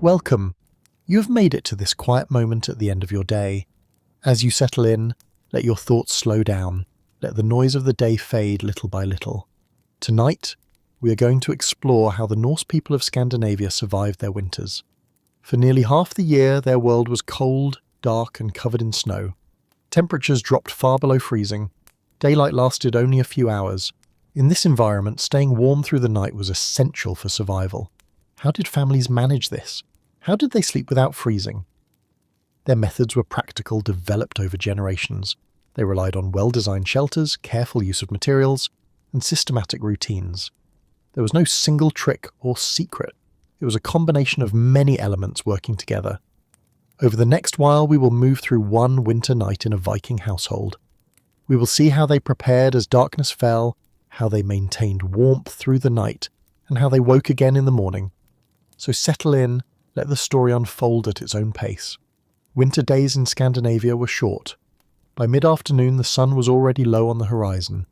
Welcome. You have made it to this quiet moment at the end of your day. As you settle in, let your thoughts slow down. Let the noise of the day fade little by little. Tonight, we are going to explore how the Norse people of Scandinavia survived their winters. For nearly half the year, their world was cold, dark, and covered in snow. Temperatures dropped far below freezing. Daylight lasted only a few hours. In this environment, staying warm through the night was essential for survival. How did families manage this? How did they sleep without freezing? Their methods were practical, developed over generations. They relied on well-designed shelters, careful use of materials, and systematic routines. There was no single trick or secret. It was a combination of many elements working together. Over the next while, we will move through one winter night in a Viking household. We will see how they prepared as darkness fell, how they maintained warmth through the night, and how they woke again in the morning. So settle in, let the story unfold at its own pace. Winter days in Scandinavia were short. By mid-afternoon, the sun was already low on the horizon.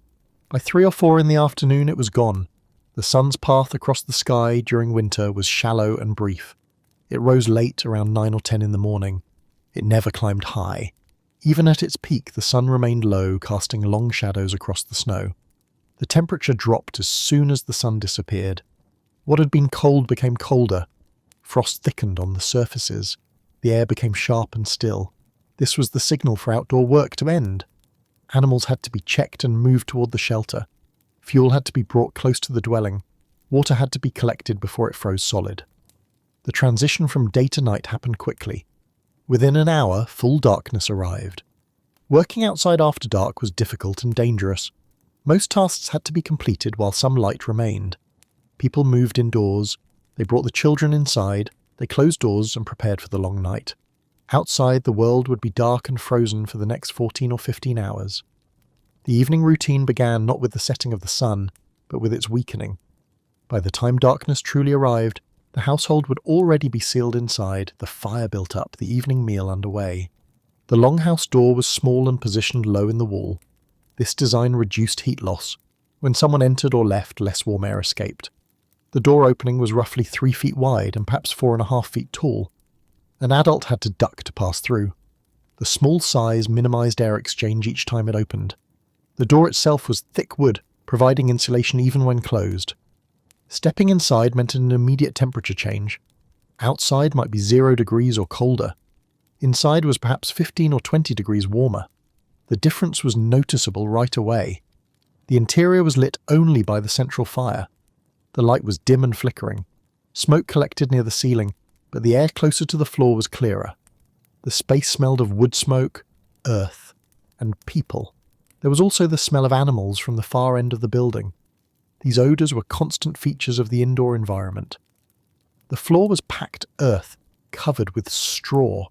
By 3 or 4 in the afternoon, it was gone. The sun's path across the sky during winter was shallow and brief. It rose late, around 9 or 10 in the morning. It never climbed high. Even at its peak, the sun remained low, casting long shadows across the snow. The temperature dropped as soon as the sun disappeared. What had been cold became colder. Frost thickened on the surfaces. The air became sharp and still. This was the signal for outdoor work to end. Animals had to be checked and moved toward the shelter. Fuel had to be brought close to the dwelling. Water had to be collected before it froze solid. The transition from day to night happened quickly. Within an hour, full darkness arrived. Working outside after dark was difficult and dangerous. Most tasks had to be completed while some light remained. People moved indoors. They brought the children inside. They closed doors and prepared for the long night. Outside, the world would be dark and frozen for the next 14 or 15 hours. The evening routine began not with the setting of the sun, but with its weakening. By the time darkness truly arrived, the household would already be sealed inside, the fire built up, the evening meal underway. The longhouse door was small and positioned low in the wall. This design reduced heat loss. When someone entered or left, less warm air escaped. The door opening was roughly 3 feet wide and perhaps 4.5 feet tall. An adult had to duck to pass through. The small size minimized air exchange each time it opened. The door itself was thick wood, providing insulation even when closed. Stepping inside meant an immediate temperature change. Outside might be 0 degrees or colder. Inside was perhaps 15 or 20 degrees warmer. The difference was noticeable right away. The interior was lit only by the central fire. The light was dim and flickering. Smoke collected near the ceiling, but the air closer to the floor was clearer. The space smelled of wood smoke, earth, and people. There was also the smell of animals from the far end of the building. These odours were constant features of the indoor environment. The floor was packed earth, covered with straw.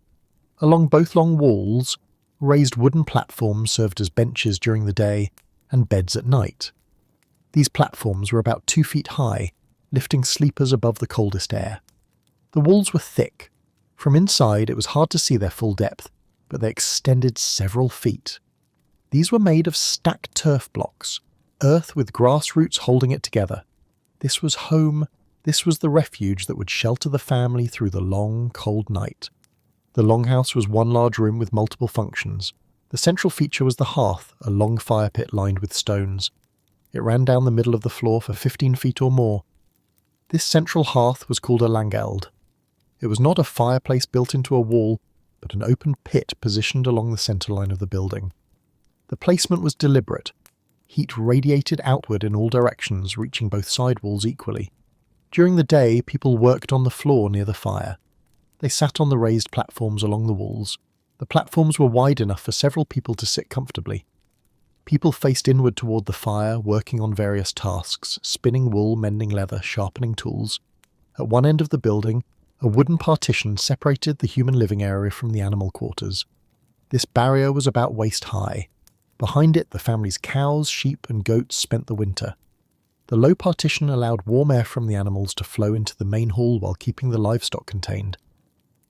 Along both long walls, raised wooden platforms served as benches during the day and beds at night. These platforms were about 2 feet high, lifting sleepers above the coldest air. The walls were thick. From inside, it was hard to see their full depth, but they extended several feet. These were made of stacked turf blocks, earth with grass roots holding it together. This was home. This was the refuge that would shelter the family through the long, cold night. The longhouse was one large room with multiple functions. The central feature was the hearth, a long fire pit lined with stones. It ran down the middle of the floor for 15 feet or more. This central hearth was called a langeld. It was not a fireplace built into a wall, but an open pit positioned along the centre line of the building. The placement was deliberate. Heat radiated outward in all directions, reaching both side walls equally. During the day, people worked on the floor near the fire. They sat on the raised platforms along the walls. The platforms were wide enough for several people to sit comfortably. People faced inward toward the fire, working on various tasks, spinning wool, mending leather, sharpening tools. At one end of the building, a wooden partition separated the human living area from the animal quarters. This barrier was about waist high. Behind it, the family's cows, sheep, and goats spent the winter. The low partition allowed warm air from the animals to flow into the main hall while keeping the livestock contained.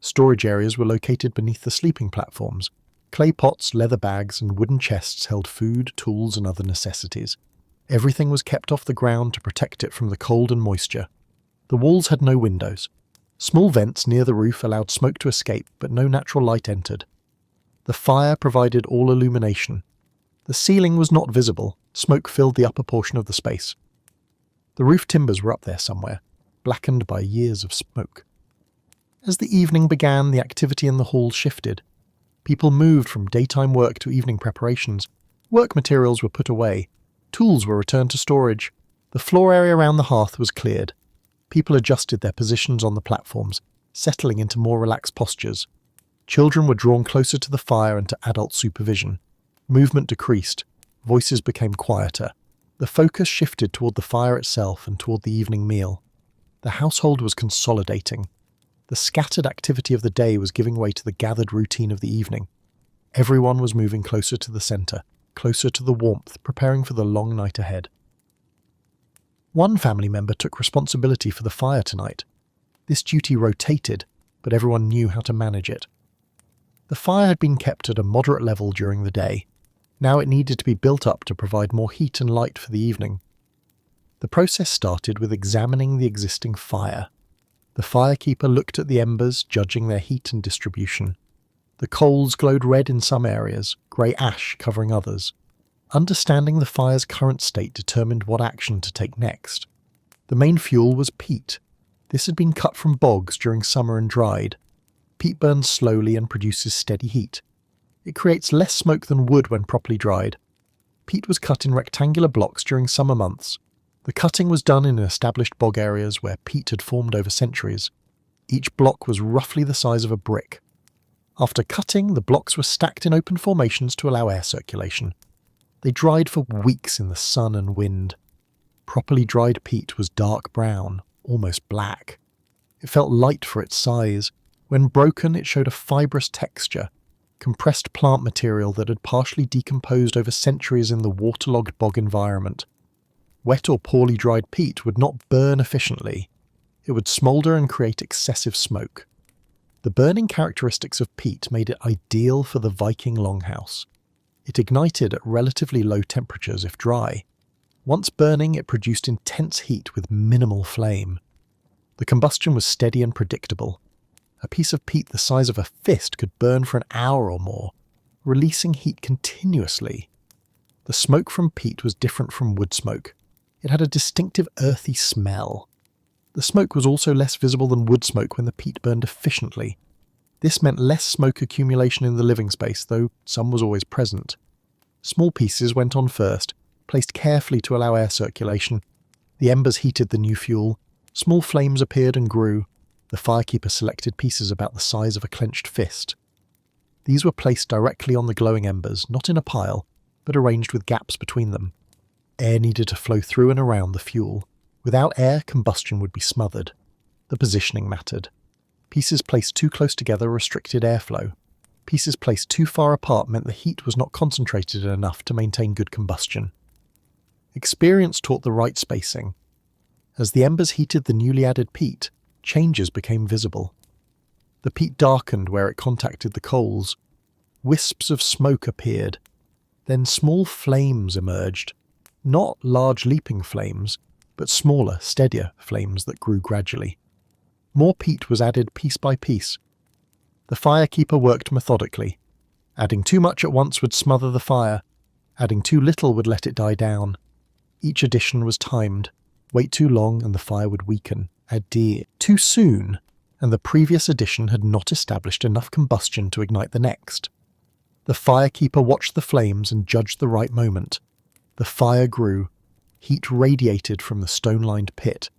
Storage areas were located beneath the sleeping platforms. Clay pots, leather bags, and wooden chests held food, tools, and other necessities. Everything was kept off the ground to protect it from the cold and moisture. The walls had no windows. Small vents near the roof allowed smoke to escape, but no natural light entered. The fire provided all illumination. The ceiling was not visible, smoke filled the upper portion of the space. The roof timbers were up there somewhere, blackened by years of smoke. As the evening began, the activity in the hall shifted. People moved from daytime work to evening preparations. Work materials were put away. Tools were returned to storage. The floor area around the hearth was cleared. People adjusted their positions on the platforms, settling into more relaxed postures. Children were drawn closer to the fire and to adult supervision. Movement decreased. Voices became quieter. The focus shifted toward the fire itself and toward the evening meal. The household was consolidating. The scattered activity of the day was giving way to the gathered routine of the evening. Everyone was moving closer to the centre, closer to the warmth, preparing for the long night ahead. One family member took responsibility for the fire tonight. This duty rotated, but everyone knew how to manage it. The fire had been kept at a moderate level during the day. Now it needed to be built up to provide more heat and light for the evening. The process started with examining the existing fire. The firekeeper looked at the embers, judging their heat and distribution. The coals glowed red in some areas, grey ash covering others. Understanding the fire's current state determined what action to take next. The main fuel was peat. This had been cut from bogs during summer and dried. Peat burns slowly and produces steady heat. It creates less smoke than wood when properly dried. Peat was cut in rectangular blocks during summer months. The cutting was done in established bog areas where peat had formed over centuries. Each block was roughly the size of a brick. After cutting, the blocks were stacked in open formations to allow air circulation. They dried for weeks in the sun and wind. Properly dried peat was dark brown, almost black. It felt light for its size. When broken, it showed a fibrous texture, compressed plant material that had partially decomposed over centuries in the waterlogged bog environment. Wet or poorly dried peat would not burn efficiently. It would smoulder and create excessive smoke. The burning characteristics of peat made it ideal for the Viking longhouse. It ignited at relatively low temperatures if dry. Once burning, it produced intense heat with minimal flame. The combustion was steady and predictable. A piece of peat the size of a fist could burn for an hour or more, releasing heat continuously. The smoke from peat was different from wood smoke. It had a distinctive earthy smell. The smoke was also less visible than wood smoke when the peat burned efficiently. This meant less smoke accumulation in the living space, though some was always present. Small pieces went on first, placed carefully to allow air circulation. The embers heated the new fuel. Small flames appeared and grew. The firekeeper selected pieces about the size of a clenched fist. These were placed directly on the glowing embers, not in a pile, but arranged with gaps between them. Air needed to flow through and around the fuel. Without air, combustion would be smothered. The positioning mattered. Pieces placed too close together restricted airflow. Pieces placed too far apart meant the heat was not concentrated enough to maintain good combustion. Experience taught the right spacing. As the embers heated the newly added peat, changes became visible. The peat darkened where it contacted the coals. Wisps of smoke appeared. Then small flames emerged. Not large leaping flames, but smaller, steadier flames that grew gradually. More peat was added piece by piece. The firekeeper worked methodically. Adding too much at once would smother the fire. Adding too little would let it die down. Each addition was timed. Wait too long and the fire would weaken. Add too soon, and the previous addition had not established enough combustion to ignite the next. The firekeeper watched the flames and judged the right moment. The fire grew. Heat radiated from the stone-lined pit.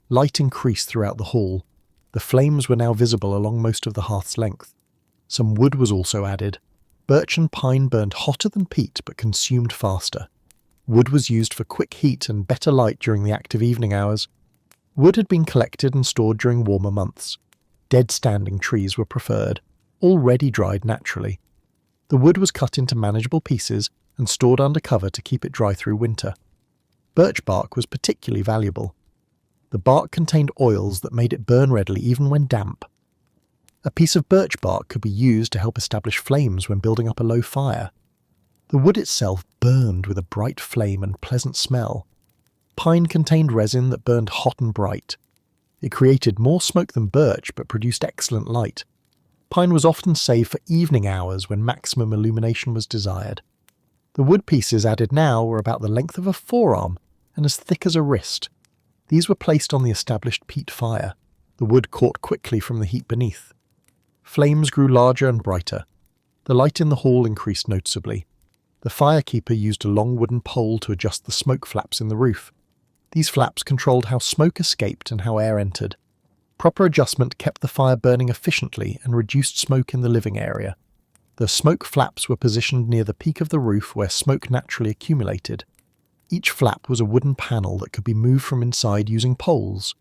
Light increased throughout the hall. The flames were now visible along most of the hearth's length. Some wood was also added. Birch and pine burned hotter than peat but consumed faster. Wood was used for quick heat and better light during the active evening hours. Wood had been collected and stored during warmer months. Dead standing trees were preferred, already dried naturally. The wood was cut into manageable pieces and stored under cover to keep it dry through winter. Birch bark was particularly valuable. The bark contained oils that made it burn readily even when damp. A piece of birch bark could be used to help establish flames when building up a low fire. The wood itself burned with a bright flame and pleasant smell. Pine contained resin that burned hot and bright. It created more smoke than birch but produced excellent light. Pine was often saved for evening hours when maximum illumination was desired. The wood pieces added now were about the length of a forearm and as thick as a wrist. These were placed on the established peat fire. The wood caught quickly from the heat beneath. Flames grew larger and brighter. The light in the hall increased noticeably. The firekeeper used a long wooden pole to adjust the smoke flaps in the roof. These flaps controlled how smoke escaped and how air entered. Proper adjustment kept the fire burning efficiently and reduced smoke in the living area. The smoke flaps were positioned near the peak of the roof where smoke naturally accumulated. Each flap was a wooden panel that could be moved from inside using poles.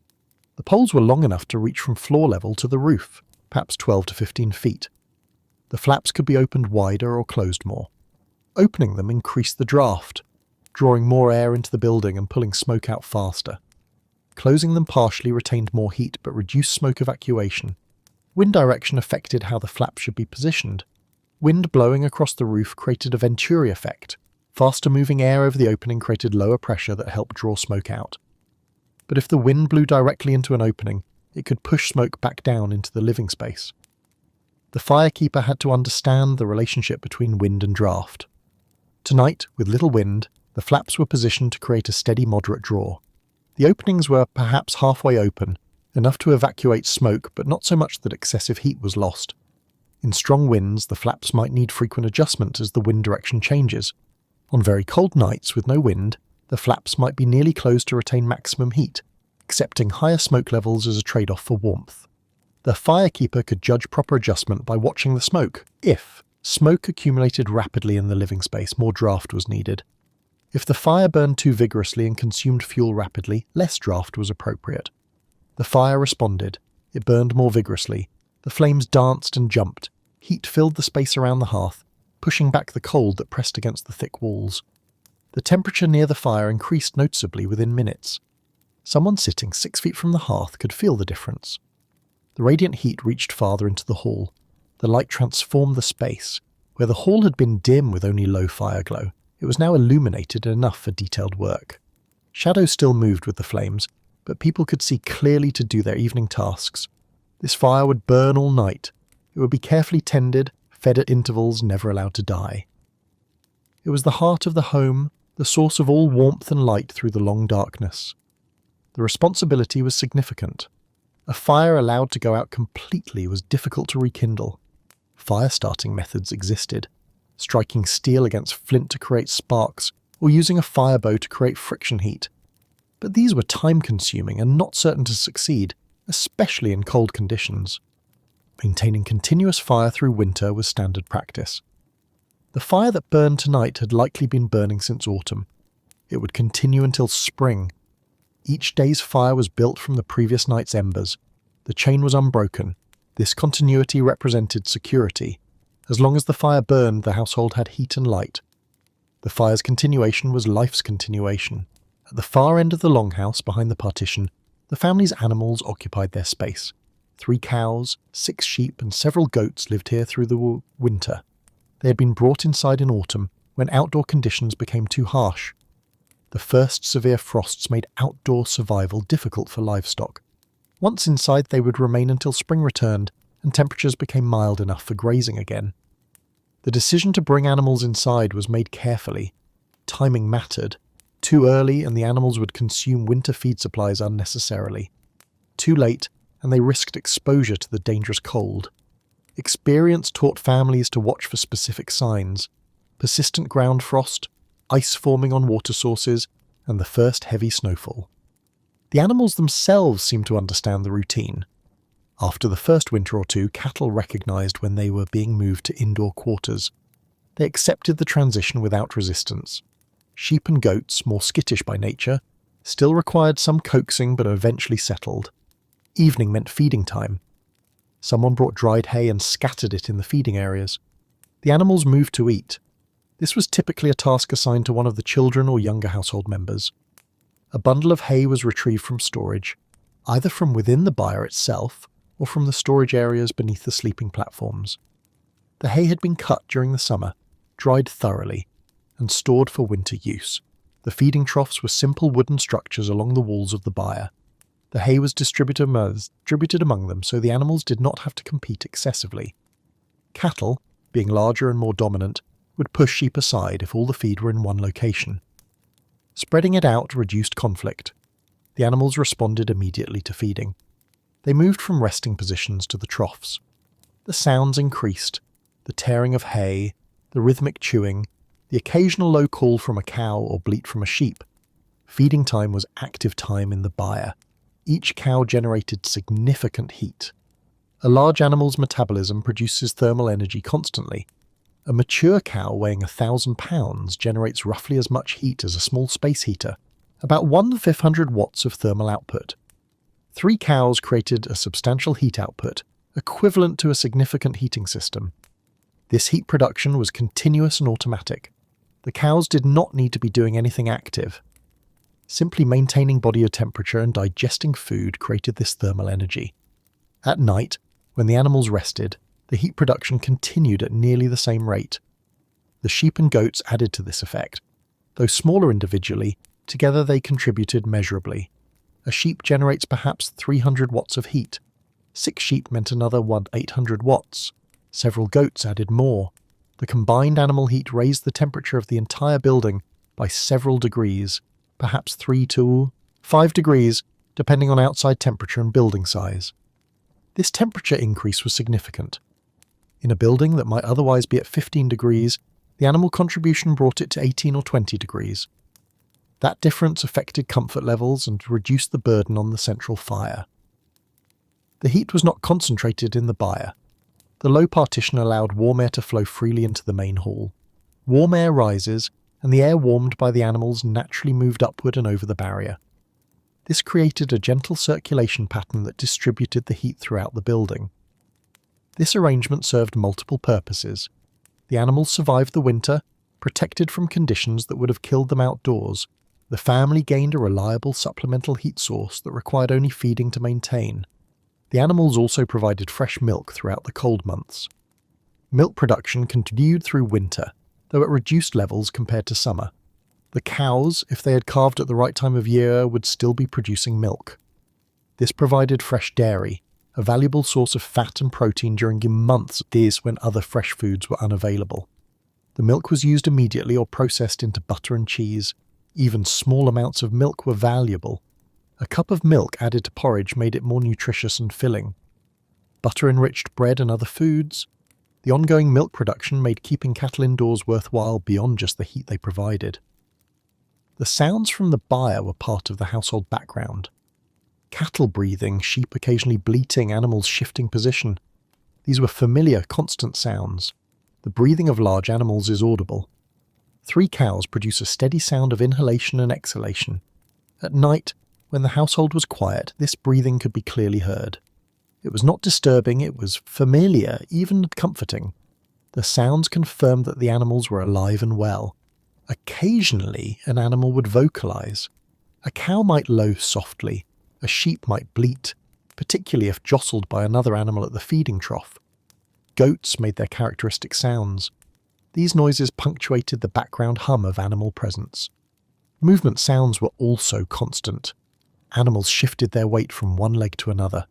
The poles were long enough to reach from floor level to the roof, perhaps 12 to 15 feet. The flaps could be opened wider or closed more. Opening them increased the draft, drawing more air into the building and pulling smoke out faster. Closing them partially retained more heat but reduced smoke evacuation. Wind direction affected how the flaps should be positioned. Wind blowing across the roof created a venturi effect. Faster moving air over the opening created lower pressure that helped draw smoke out. But if the wind blew directly into an opening, it could push smoke back down into the living space. The firekeeper had to understand the relationship between wind and draft. Tonight, with little wind, the flaps were positioned to create a steady moderate draw. The openings were perhaps halfway open, enough to evacuate smoke but not so much that excessive heat was lost. In strong winds, the flaps might need frequent adjustment as the wind direction changes. On very cold nights with no wind, the flaps might be nearly closed to retain maximum heat, accepting higher smoke levels as a trade-off for warmth. The firekeeper could judge proper adjustment by watching the smoke. If smoke accumulated rapidly in the living space, more draft was needed. If the fire burned too vigorously and consumed fuel rapidly, less draft was appropriate. The fire responded. It burned more vigorously. The flames danced and jumped. Heat filled the space around the hearth, pushing back the cold that pressed against the thick walls. The temperature near the fire increased noticeably within minutes. Someone sitting 6 feet from the hearth could feel the difference. The radiant heat reached farther into the hall. The light transformed the space. Where the hall had been dim with only low fire glow, it was now illuminated enough for detailed work. Shadows still moved with the flames, but people could see clearly to do their evening tasks. This fire would burn all night. It would be carefully tended, fed at intervals, never allowed to die. It was the heart of the home, the source of all warmth and light through the long darkness. The responsibility was significant. A fire allowed to go out completely was difficult to rekindle. Fire-starting methods existed, striking steel against flint to create sparks, or using a fire bow to create friction heat. But these were time-consuming and not certain to succeed, especially in cold conditions. Maintaining continuous fire through winter was standard practice. The fire that burned tonight had likely been burning since autumn. It would continue until spring. Each day's fire was built from the previous night's embers. The chain was unbroken. This continuity represented security. As long as the fire burned, the household had heat and light. The fire's continuation was life's continuation. At the far end of the longhouse, behind the partition, the family's animals occupied their space. 3 cows, 6 sheep, and several goats lived here through the winter. They had been brought inside in autumn, when outdoor conditions became too harsh. The first severe frosts made outdoor survival difficult for livestock. Once inside, they would remain until spring returned, and temperatures became mild enough for grazing again. The decision to bring animals inside was made carefully. Timing mattered. Too early, and the animals would consume winter feed supplies unnecessarily. Too late, and they risked exposure to the dangerous cold. Experience taught families to watch for specific signs: persistent ground frost, ice forming on water sources, and the first heavy snowfall. The animals themselves seemed to understand the routine. After the first winter or two, cattle recognized when they were being moved to indoor quarters. They accepted the transition without resistance. Sheep and goats, more skittish by nature, still required some coaxing but eventually settled. Evening meant feeding time. Someone brought dried hay and scattered it in the feeding areas. The animals moved to eat. This was typically a task assigned to one of the children or younger household members. A bundle of hay was retrieved from storage, either from within the byre itself or from the storage areas beneath the sleeping platforms. The hay had been cut during the summer, dried thoroughly, and stored for winter use. The feeding troughs were simple wooden structures along the walls of the byre. The hay was distributed among them so the animals did not have to compete excessively. Cattle, being larger and more dominant, would push sheep aside if all the feed were in one location. Spreading it out reduced conflict. The animals responded immediately to feeding. They moved from resting positions to the troughs. The sounds increased, the tearing of hay, the rhythmic chewing, the occasional low call from a cow or bleat from a sheep. Feeding time was active time in the byre. Each cow generated significant heat. A large animal's metabolism produces thermal energy constantly. A mature cow weighing 1,000 pounds generates roughly as much heat as a small space heater, about 1/500 watts of thermal output. 3 cows created a substantial heat output, equivalent to a significant heating system. This heat production was continuous and automatic. The cows did not need to be doing anything active. Simply maintaining body temperature and digesting food created this thermal energy. At night, when the animals rested, the heat production continued at nearly the same rate. The sheep and goats added to this effect. Though smaller individually, together they contributed measurably. A sheep generates perhaps 300 watts of heat. 6 sheep meant another 800 watts. Several goats added more. The combined animal heat raised the temperature of the entire building by several degrees, perhaps 3 to 5 degrees, depending on outside temperature and building size. This temperature increase was significant. In a building that might otherwise be at 15 degrees, the animal contribution brought it to 18 or 20 degrees. That difference affected comfort levels and reduced the burden on the central fire. The heat was not concentrated in the byre. The low partition allowed warm air to flow freely into the main hall. Warm air rises, and the air warmed by the animals naturally moved upward and over the barrier. This created a gentle circulation pattern that distributed the heat throughout the building. This arrangement served multiple purposes. The animals survived the winter, protected from conditions that would have killed them outdoors. The family gained a reliable supplemental heat source that required only feeding to maintain. The animals also provided fresh milk throughout the cold months. Milk production continued through winter, though at reduced levels compared to summer. The cows, if they had calved at the right time of year, would still be producing milk. This provided fresh dairy, a valuable source of fat and protein during months when other fresh foods were unavailable. The milk was used immediately or processed into butter and cheese. Even small amounts of milk were valuable. A cup of milk added to porridge made it more nutritious and filling. Butter-enriched bread and other foods. The ongoing milk production made keeping cattle indoors worthwhile beyond just the heat they provided. The sounds from the byre were part of the household background. Cattle breathing, sheep occasionally bleating, animals shifting position. These were familiar, constant sounds. The breathing of large animals is audible. 3 cows produce a steady sound of inhalation and exhalation. At night, when the household was quiet, this breathing could be clearly heard. It was not disturbing, it was familiar, even comforting. The sounds confirmed that the animals were alive and well. Occasionally, an animal would vocalize. A cow might low softly. A sheep might bleat, particularly if jostled by another animal at the feeding trough. Goats made their characteristic sounds. These noises punctuated the background hum of animal presence. Movement sounds were also constant. Animals shifted their weight from one leg to another.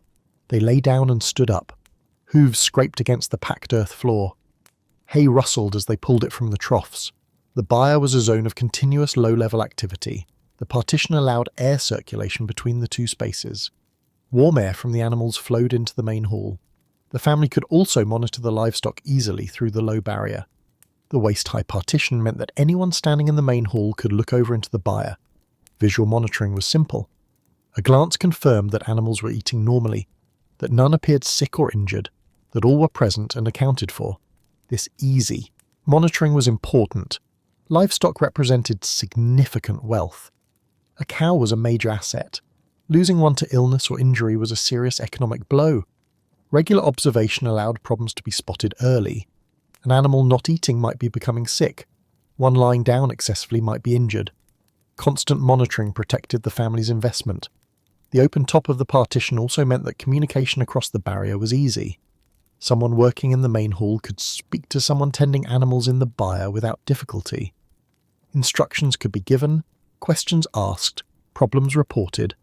They lay down and stood up. Hooves scraped against the packed earth floor. Hay rustled as they pulled it from the troughs. The byre was a zone of continuous low-level activity. The partition allowed air circulation between the 2 spaces. Warm air from the animals flowed into the main hall. The family could also monitor the livestock easily through the low barrier. The waist-high partition meant that anyone standing in the main hall could look over into the byre. Visual monitoring was simple. A glance confirmed that animals were eating normally, that none appeared sick or injured, that all were present and accounted for. This easy monitoring was important. Livestock represented significant wealth. A cow was a major asset. Losing one to illness or injury was a serious economic blow. Regular observation allowed problems to be spotted early. An animal not eating might be becoming sick. One lying down excessively might be injured. Constant monitoring protected the family's investment. The open top of the partition also meant that communication across the barrier was easy. Someone working in the main hall could speak to someone tending animals in the byre without difficulty. Instructions could be given, questions asked, problems reported,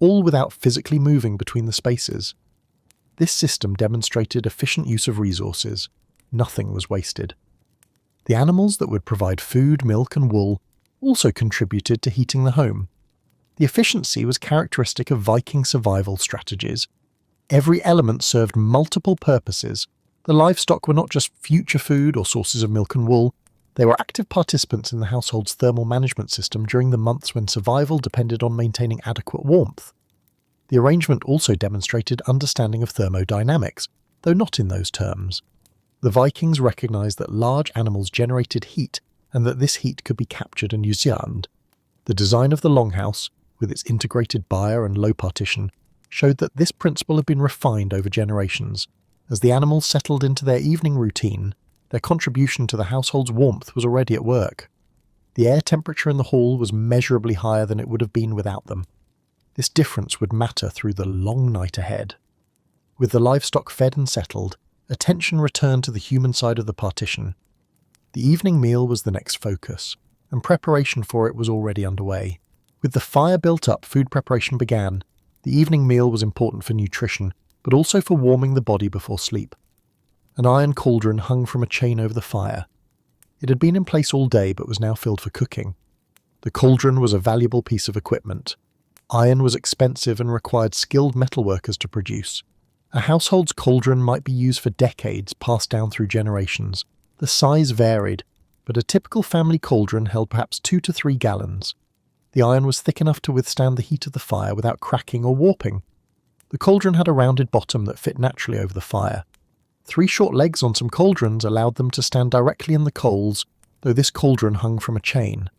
all without physically moving between the spaces. This system demonstrated efficient use of resources. Nothing was wasted. The animals that would provide food, milk, and wool also contributed to heating the home. The efficiency was characteristic of Viking survival strategies. Every element served multiple purposes. The livestock were not just future food or sources of milk and wool, they were active participants in the household's thermal management system during the months when survival depended on maintaining adequate warmth. The arrangement also demonstrated understanding of thermodynamics, though not in those terms. The Vikings recognized that large animals generated heat and that this heat could be captured and used. The design of the Longhouse, with its integrated byre and low partition, showed that this principle had been refined over generations. As the animals settled into their evening routine, their contribution to the household's warmth was already at work. The air temperature in the hall was measurably higher than it would have been without them. This difference would matter through the long night ahead. With the livestock fed and settled, attention returned to the human side of the partition. The evening meal was the next focus, and preparation for it was already underway. With the fire built up, food preparation began. The evening meal was important for nutrition, but also for warming the body before sleep. An iron cauldron hung from a chain over the fire. It had been in place all day but was now filled for cooking. The cauldron was a valuable piece of equipment. Iron was expensive and required skilled metalworkers to produce. A household's cauldron might be used for decades, passed down through generations. The size varied, but a typical family cauldron held perhaps 2 to 3 gallons. The iron was thick enough to withstand the heat of the fire without cracking or warping. The cauldron had a rounded bottom that fit naturally over the fire. 3 short legs on some cauldrons allowed them to stand directly in the coals, though this cauldron hung from a chain.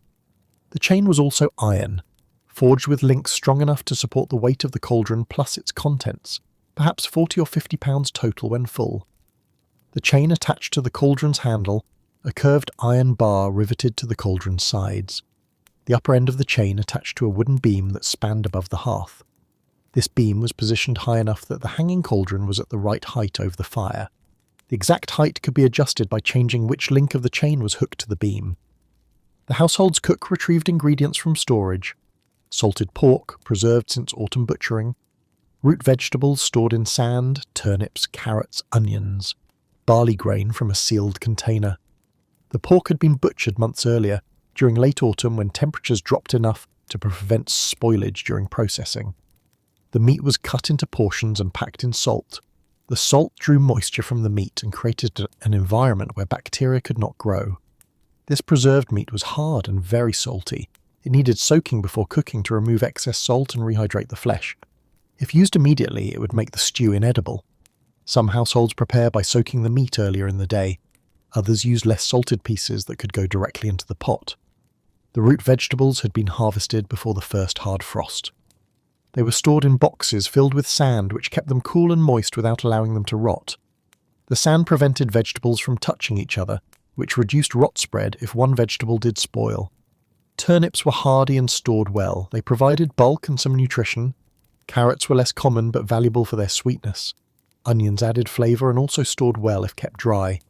The chain was also iron, forged with links strong enough to support the weight of the cauldron plus its contents, perhaps 40 or 50 pounds total when full. The chain attached to the cauldron's handle, a curved iron bar riveted to the cauldron's sides. The upper end of the chain attached to a wooden beam that spanned above the hearth. This beam was positioned high enough that the hanging cauldron was at the right height over the fire. The exact height could be adjusted by changing which link of the chain was hooked to the beam. The household's cook retrieved ingredients from storage: salted pork, preserved since autumn butchering, root vegetables stored in sand, turnips, carrots, onions, barley grain from a sealed container. The pork had been butchered months earlier, during late autumn when temperatures dropped enough to prevent spoilage during processing. The meat was cut into portions and packed in salt. The salt drew moisture from the meat and created an environment where bacteria could not grow. This preserved meat was hard and very salty. It needed soaking before cooking to remove excess salt and rehydrate the flesh. If used immediately, it would make the stew inedible. Some households prepare by soaking the meat earlier in the day. Others use less salted pieces that could go directly into the pot. The root vegetables had been harvested before the first hard frost. They were stored in boxes filled with sand, which kept them cool and moist without allowing them to rot. The sand prevented vegetables from touching each other, which reduced rot spread if one vegetable did spoil. Turnips were hardy and stored well. They provided bulk and some nutrition. Carrots were less common but valuable for their sweetness. Onions added flavour and also stored well if kept dry.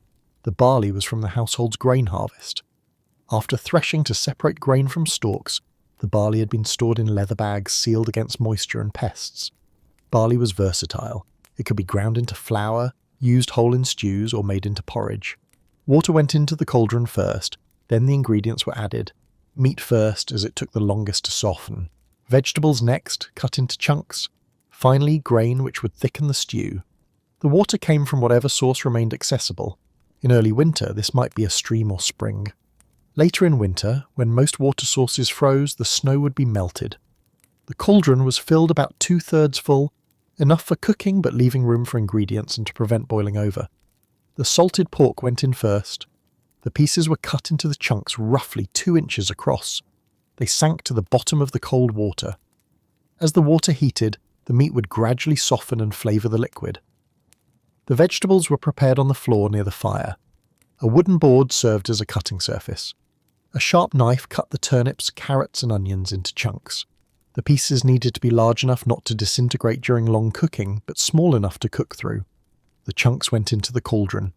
The barley was from the household's grain harvest. After threshing to separate grain from stalks, the barley had been stored in leather bags sealed against moisture and pests. Barley was versatile. It could be ground into flour, used whole in stews, or made into porridge. Water went into the cauldron first, then the ingredients were added. Meat first, as it took the longest to soften. Vegetables next, cut into chunks. Finally, grain, which would thicken the stew. The water came from whatever source remained accessible. In early winter, this might be a stream or spring. Later in winter, when most water sources froze, the snow would be melted. The cauldron was filled about 2/3 full, enough for cooking but leaving room for ingredients and to prevent boiling over. The salted pork went in first. The pieces were cut into the chunks roughly 2 inches across. They sank to the bottom of the cold water. As the water heated, the meat would gradually soften and flavour the liquid. The vegetables were prepared on the floor near the fire. A wooden board served as a cutting surface. A sharp knife cut the turnips, carrots and onions into chunks. The pieces needed to be large enough not to disintegrate during long cooking, but small enough to cook through. The chunks went into the cauldron.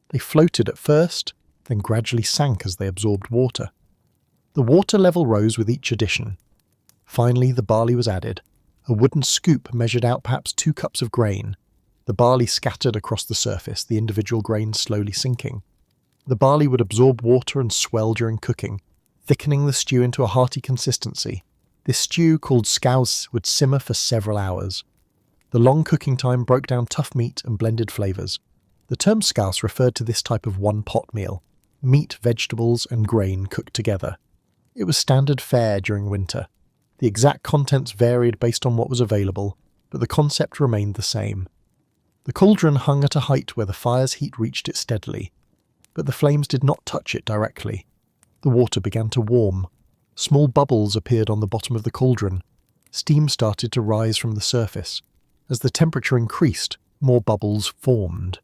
They floated at first, then gradually sank as they absorbed water. The water level rose with each addition. Finally, the barley was added. A wooden scoop measured out perhaps 2 cups of grain, the barley scattered across the surface, the individual grains slowly sinking. The barley would absorb water and swell during cooking, thickening the stew into a hearty consistency. This stew, called scouse, would simmer for several hours. The long cooking time broke down tough meat and blended flavours. The term scouse referred to this type of one-pot meal, meat, vegetables and grain cooked together. It was standard fare during winter. The exact contents varied based on what was available, but the concept remained the same. The cauldron hung at a height where the fire's heat reached it steadily, but the flames did not touch it directly. The water began to warm. Small bubbles appeared on the bottom of the cauldron. Steam started to rise from the surface. As the temperature increased, more bubbles formed.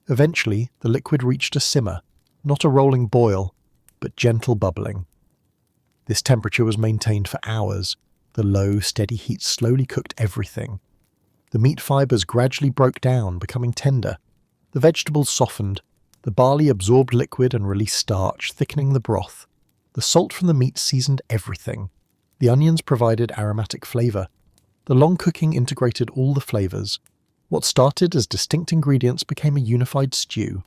Eventually, the liquid reached a simmer, not a rolling boil, but gentle bubbling. This temperature was maintained for hours. The low, steady heat slowly cooked everything. The meat fibres gradually broke down, becoming tender. The vegetables softened. The barley absorbed liquid and released starch, thickening the broth. The salt from the meat seasoned everything. The onions provided aromatic flavour. The long cooking integrated all the flavours. What started as distinct ingredients became a unified stew.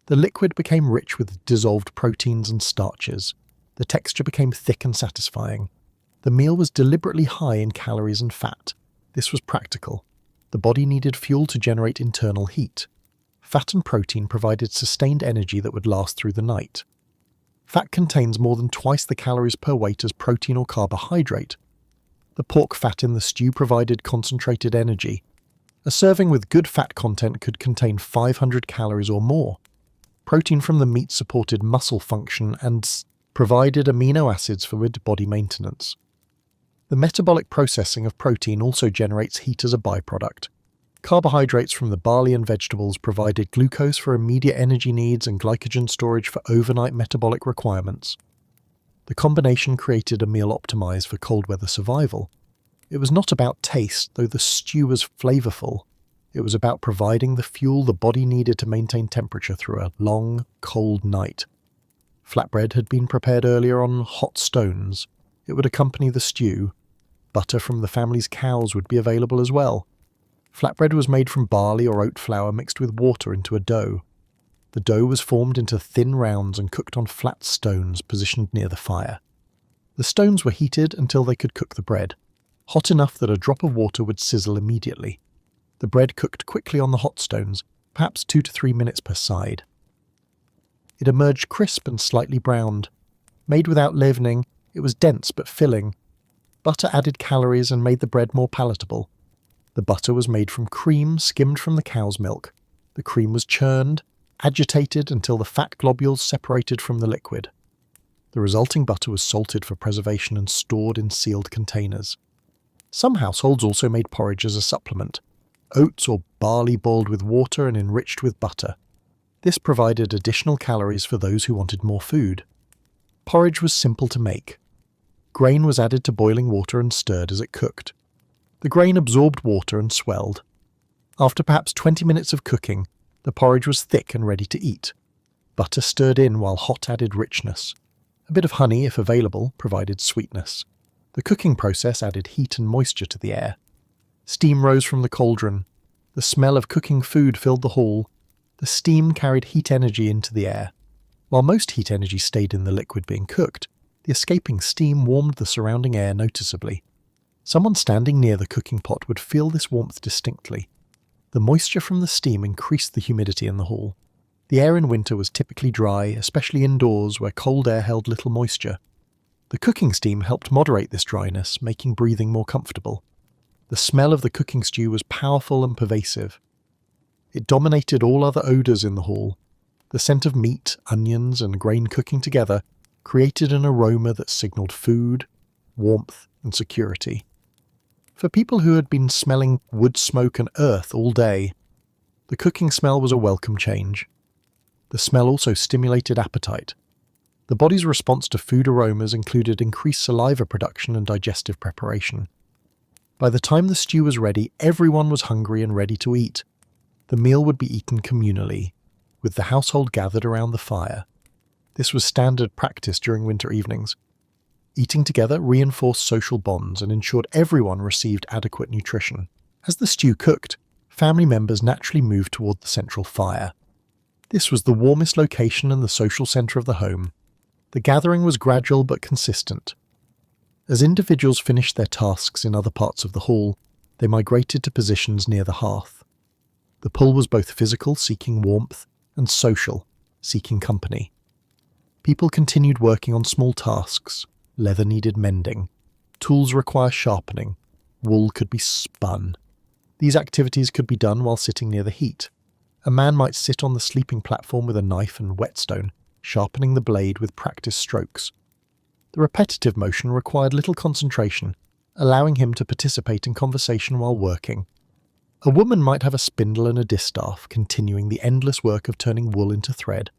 The liquid became rich with dissolved proteins and starches. The texture became thick and satisfying. The meal was deliberately high in calories and fat. This was practical. The body needed fuel to generate internal heat. Fat and protein provided sustained energy that would last through the night. Fat contains more than twice the calories per weight as protein or carbohydrate. The pork fat in the stew provided concentrated energy. A serving with good fat content could contain 500 calories or more. Protein from the meat supported muscle function and provided amino acids for body maintenance. The metabolic processing of protein also generates heat as a byproduct. Carbohydrates from the barley and vegetables provided glucose for immediate energy needs and glycogen storage for overnight metabolic requirements. The combination created a meal optimized for cold weather survival. It was not about taste, though the stew was flavorful. It was about providing the fuel the body needed to maintain temperature through a long, cold night. Flatbread had been prepared earlier on hot stones. It would accompany the stew. Butter from the family's cows would be available as well. Flatbread was made from barley or oat flour mixed with water into a dough. The dough was formed into thin rounds and cooked on flat stones positioned near the fire. The stones were heated until they could cook the bread, hot enough that a drop of water would sizzle immediately. The bread cooked quickly on the hot stones, perhaps 2 to 3 minutes per side. It emerged crisp and slightly browned. Made without leavening, it was dense but filling. Butter added calories and made the bread more palatable. The butter was made from cream skimmed from the cow's milk. The cream was churned, agitated until the fat globules separated from the liquid. The resulting butter was salted for preservation and stored in sealed containers. Some households also made porridge as a supplement. Oats or barley boiled with water and enriched with butter. This provided additional calories for those who wanted more food. Porridge was simple to make. Grain was added to boiling water and stirred as it cooked. The grain absorbed water and swelled. After perhaps 20 minutes of cooking, the porridge was thick and ready to eat. Butter stirred in while hot added richness. A bit of honey, if available, provided sweetness. The cooking process added heat and moisture to the air. Steam rose from the cauldron. The smell of cooking food filled the hall. The steam carried heat energy into the air. While most heat energy stayed in the liquid being cooked, the escaping steam warmed the surrounding air noticeably. Someone standing near the cooking pot would feel this warmth distinctly. The moisture from the steam increased the humidity in the hall. The air in winter was typically dry, especially indoors where cold air held little moisture. The cooking steam helped moderate this dryness, making breathing more comfortable. The smell of the cooking stew was powerful and pervasive. It dominated all other odours in the hall. The scent of meat, onions, and grain cooking together created an aroma that signalled food, warmth, and security. For people who had been smelling wood smoke and earth all day, the cooking smell was a welcome change. The smell also stimulated appetite. The body's response to food aromas included increased saliva production and digestive preparation. By the time the stew was ready, everyone was hungry and ready to eat. The meal would be eaten communally, with the household gathered around the fire. This was standard practice during winter evenings. Eating together reinforced social bonds and ensured everyone received adequate nutrition. As the stew cooked, family members naturally moved toward the central fire. This was the warmest location and the social centre of the home. The gathering was gradual but consistent. As individuals finished their tasks in other parts of the hall, they migrated to positions near the hearth. The pull was both physical, seeking warmth, and social, seeking company. People continued working on small tasks. Leather needed mending. Tools require sharpening. Wool could be spun. These activities could be done while sitting near the heat. A man might sit on the sleeping platform with a knife and whetstone, sharpening the blade with practiced strokes. The repetitive motion required little concentration, allowing him to participate in conversation while working. A woman might have a spindle and a distaff, continuing the endless work of turning wool into thread.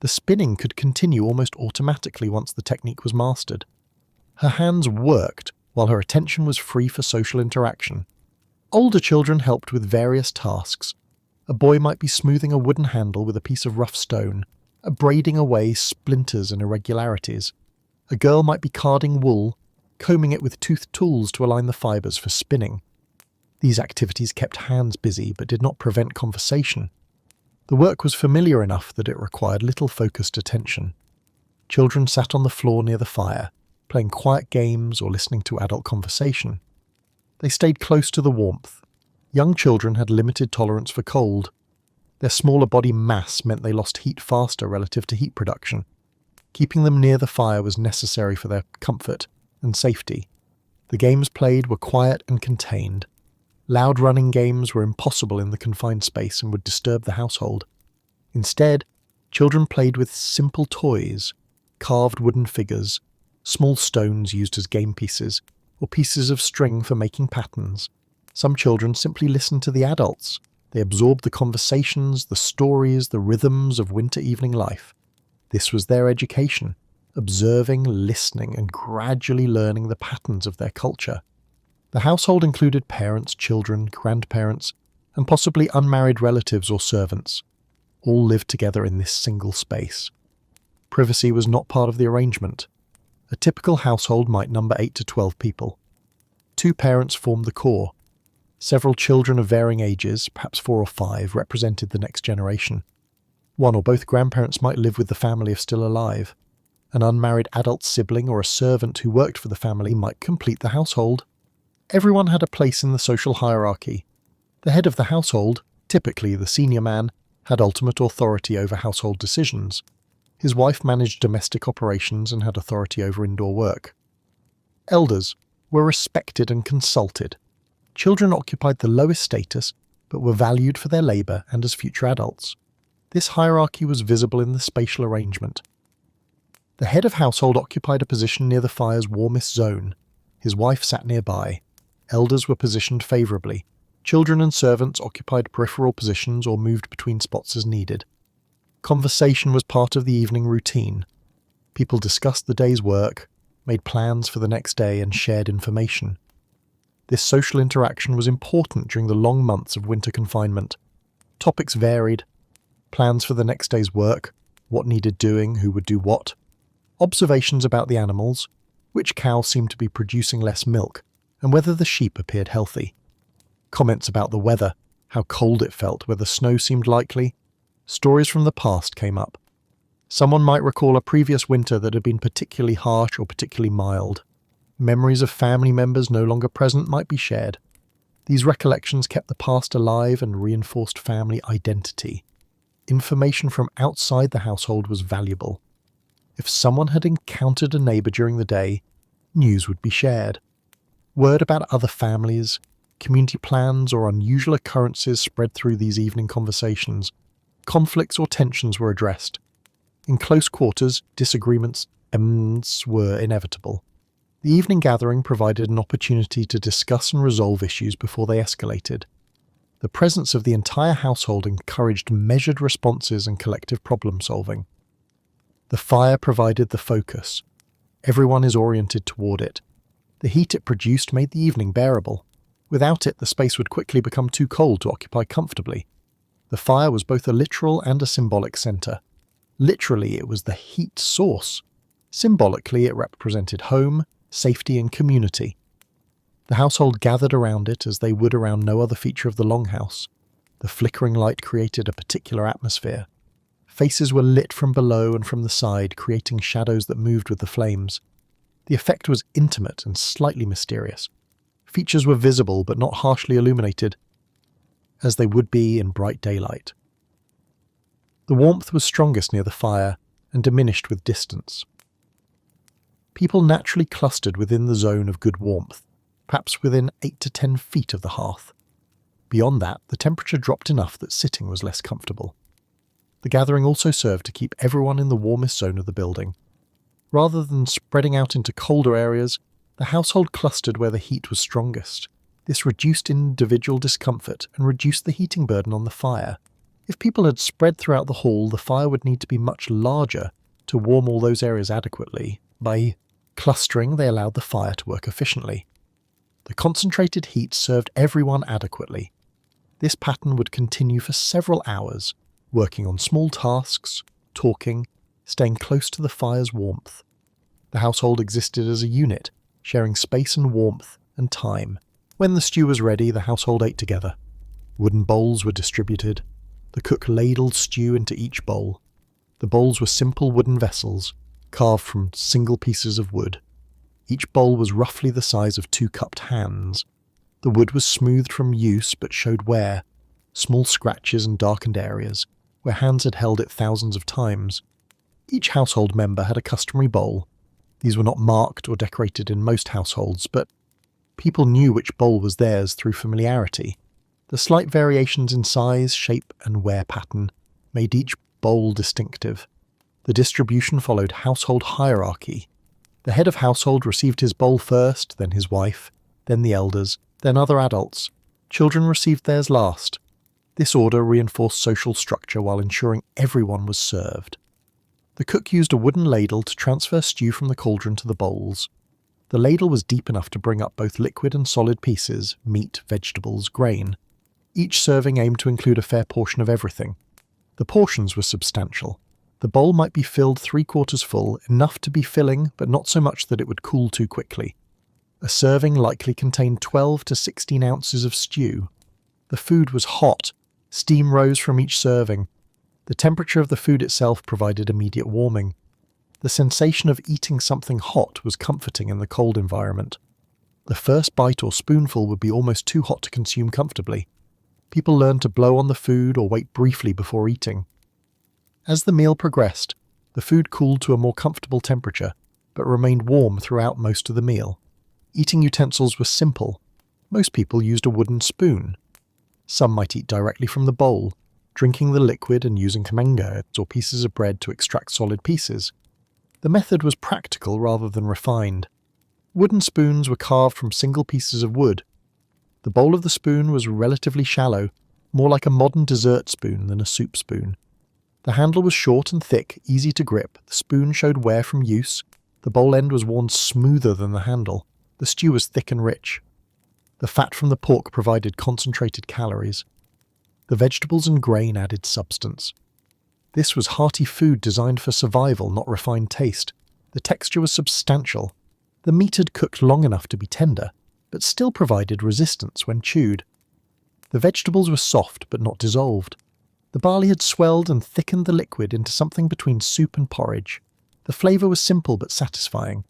The spinning could continue almost automatically once the technique was mastered. Her hands worked, while her attention was free for social interaction. Older children helped with various tasks. A boy might be smoothing a wooden handle with a piece of rough stone, braiding away splinters and irregularities. A girl might be carding wool, combing it with toothed tools to align the fibres for spinning. These activities kept hands busy but did not prevent conversation. The work was familiar enough that it required little focused attention. Children sat on the floor near the fire, playing quiet games or listening to adult conversation. They stayed close to the warmth. Young children had limited tolerance for cold. Their smaller body mass meant they lost heat faster relative to heat production. Keeping them near the fire was necessary for their comfort and safety. The games played were quiet and contained. Loud running games were impossible in the confined space and would disturb the household. Instead, children played with simple toys, carved wooden figures, small stones used as game pieces, or pieces of string for making patterns. Some children simply listened to the adults. They absorbed the conversations, the stories, the rhythms of winter evening life. This was their education, observing, listening, and gradually learning the patterns of their culture. The household included parents, children, grandparents, and possibly unmarried relatives or servants. All lived together in this single space. Privacy was not part of the arrangement. A typical household might number 8 to 12 people. 2 parents formed the core. Several children of varying ages, perhaps 4 or 5, represented the next generation. 1 or both grandparents might live with the family if still alive. An unmarried adult sibling or a servant who worked for the family might complete the household. Everyone had a place in the social hierarchy. The head of the household, typically the senior man, had ultimate authority over household decisions. His wife managed domestic operations and had authority over indoor work. Elders were respected and consulted. Children occupied the lowest status, but were valued for their labour and as future adults. This hierarchy was visible in the spatial arrangement. The head of household occupied a position near the fire's warmest zone. His wife sat nearby. Elders were positioned favourably. Children and servants occupied peripheral positions or moved between spots as needed. Conversation was part of the evening routine. People discussed the day's work, made plans for the next day, and shared information. This social interaction was important during the long months of winter confinement. Topics varied. Plans for the next day's work, what needed doing, who would do what. Observations about the animals, which cow seemed to be producing less milk, and whether the sheep appeared healthy. Comments about the weather, how cold it felt, whether snow seemed likely. Stories from the past came up. Someone might recall a previous winter that had been particularly harsh or particularly mild. Memories of family members no longer present might be shared. These recollections kept the past alive and reinforced family identity. Information from outside the household was valuable. If someone had encountered a neighbour during the day, news would be shared. Word about other families, community plans, or unusual occurrences spread through these evening conversations. Conflicts or tensions were addressed. In close quarters, disagreements were inevitable. The evening gathering provided an opportunity to discuss and resolve issues before they escalated. The presence of the entire household encouraged measured responses and collective problem-solving. The fire provided the focus. Everyone is oriented toward it. The heat it produced made the evening bearable. Without it, the space would quickly become too cold to occupy comfortably. The fire was both a literal and a symbolic centre. Literally, it was the heat source. Symbolically, it represented home, safety, and community. The household gathered around it as they would around no other feature of the longhouse. The flickering light created a particular atmosphere. Faces were lit from below and from the side, creating shadows that moved with the flames. The effect was intimate and slightly mysterious. Features were visible but not harshly illuminated, as they would be in bright daylight. The warmth was strongest near the fire and diminished with distance. People naturally clustered within the zone of good warmth, perhaps within 8 to 10 feet of the hearth. Beyond that, the temperature dropped enough that sitting was less comfortable. The gathering also served to keep everyone in the warmest zone of the building. Rather than spreading out into colder areas, the household clustered where the heat was strongest. This reduced individual discomfort and reduced the heating burden on the fire. If people had spread throughout the hall, the fire would need to be much larger to warm all those areas adequately. By clustering, they allowed the fire to work efficiently. The concentrated heat served everyone adequately. This pattern would continue for several hours, working on small tasks, talking, staying close to the fire's warmth. The household existed as a unit, sharing space and warmth and time. When the stew was ready, the household ate together. Wooden bowls were distributed. The cook ladled stew into each bowl. The bowls were simple wooden vessels, carved from single pieces of wood. Each bowl was roughly the size of 2 cupped hands. The wood was smoothed from use but showed wear, small scratches and darkened areas, where hands had held it thousands of times. Each household member had a customary bowl. These were not marked or decorated in most households, but people knew which bowl was theirs through familiarity. The slight variations in size, shape, and wear pattern made each bowl distinctive. The distribution followed household hierarchy. The head of household received his bowl first, then his wife, then the elders, then other adults. Children received theirs last. This order reinforced social structure while ensuring everyone was served. The cook used a wooden ladle to transfer stew from the cauldron to the bowls. The ladle was deep enough to bring up both liquid and solid pieces, meat, vegetables, grain. Each serving aimed to include a fair portion of everything. The portions were substantial. The bowl might be filled 3/4 full, enough to be filling, but not so much that it would cool too quickly. A serving likely contained 12 to 16 ounces of stew. The food was hot. Steam rose from each serving. The temperature of the food itself provided immediate warming. The sensation of eating something hot was comforting in the cold environment. The first bite or spoonful would be almost too hot to consume comfortably. People learned to blow on the food or wait briefly before eating. As the meal progressed, the food cooled to a more comfortable temperature, but remained warm throughout most of the meal. Eating utensils were simple. Most people used a wooden spoon. Some might eat directly from the bowl, drinking the liquid and using mangoes or pieces of bread to extract solid pieces. The method was practical rather than refined. Wooden spoons were carved from single pieces of wood. The bowl of the spoon was relatively shallow, more like a modern dessert spoon than a soup spoon. The handle was short and thick, easy to grip. The spoon showed wear from use. The bowl end was worn smoother than the handle. The stew was thick and rich. The fat from the pork provided concentrated calories. The vegetables and grain added substance. This was hearty food designed for survival, not refined taste. The texture was substantial. The meat had cooked long enough to be tender, but still provided resistance when chewed. The vegetables were soft but not dissolved. The barley had swelled and thickened the liquid into something between soup and porridge. The flavour was simple but satisfying.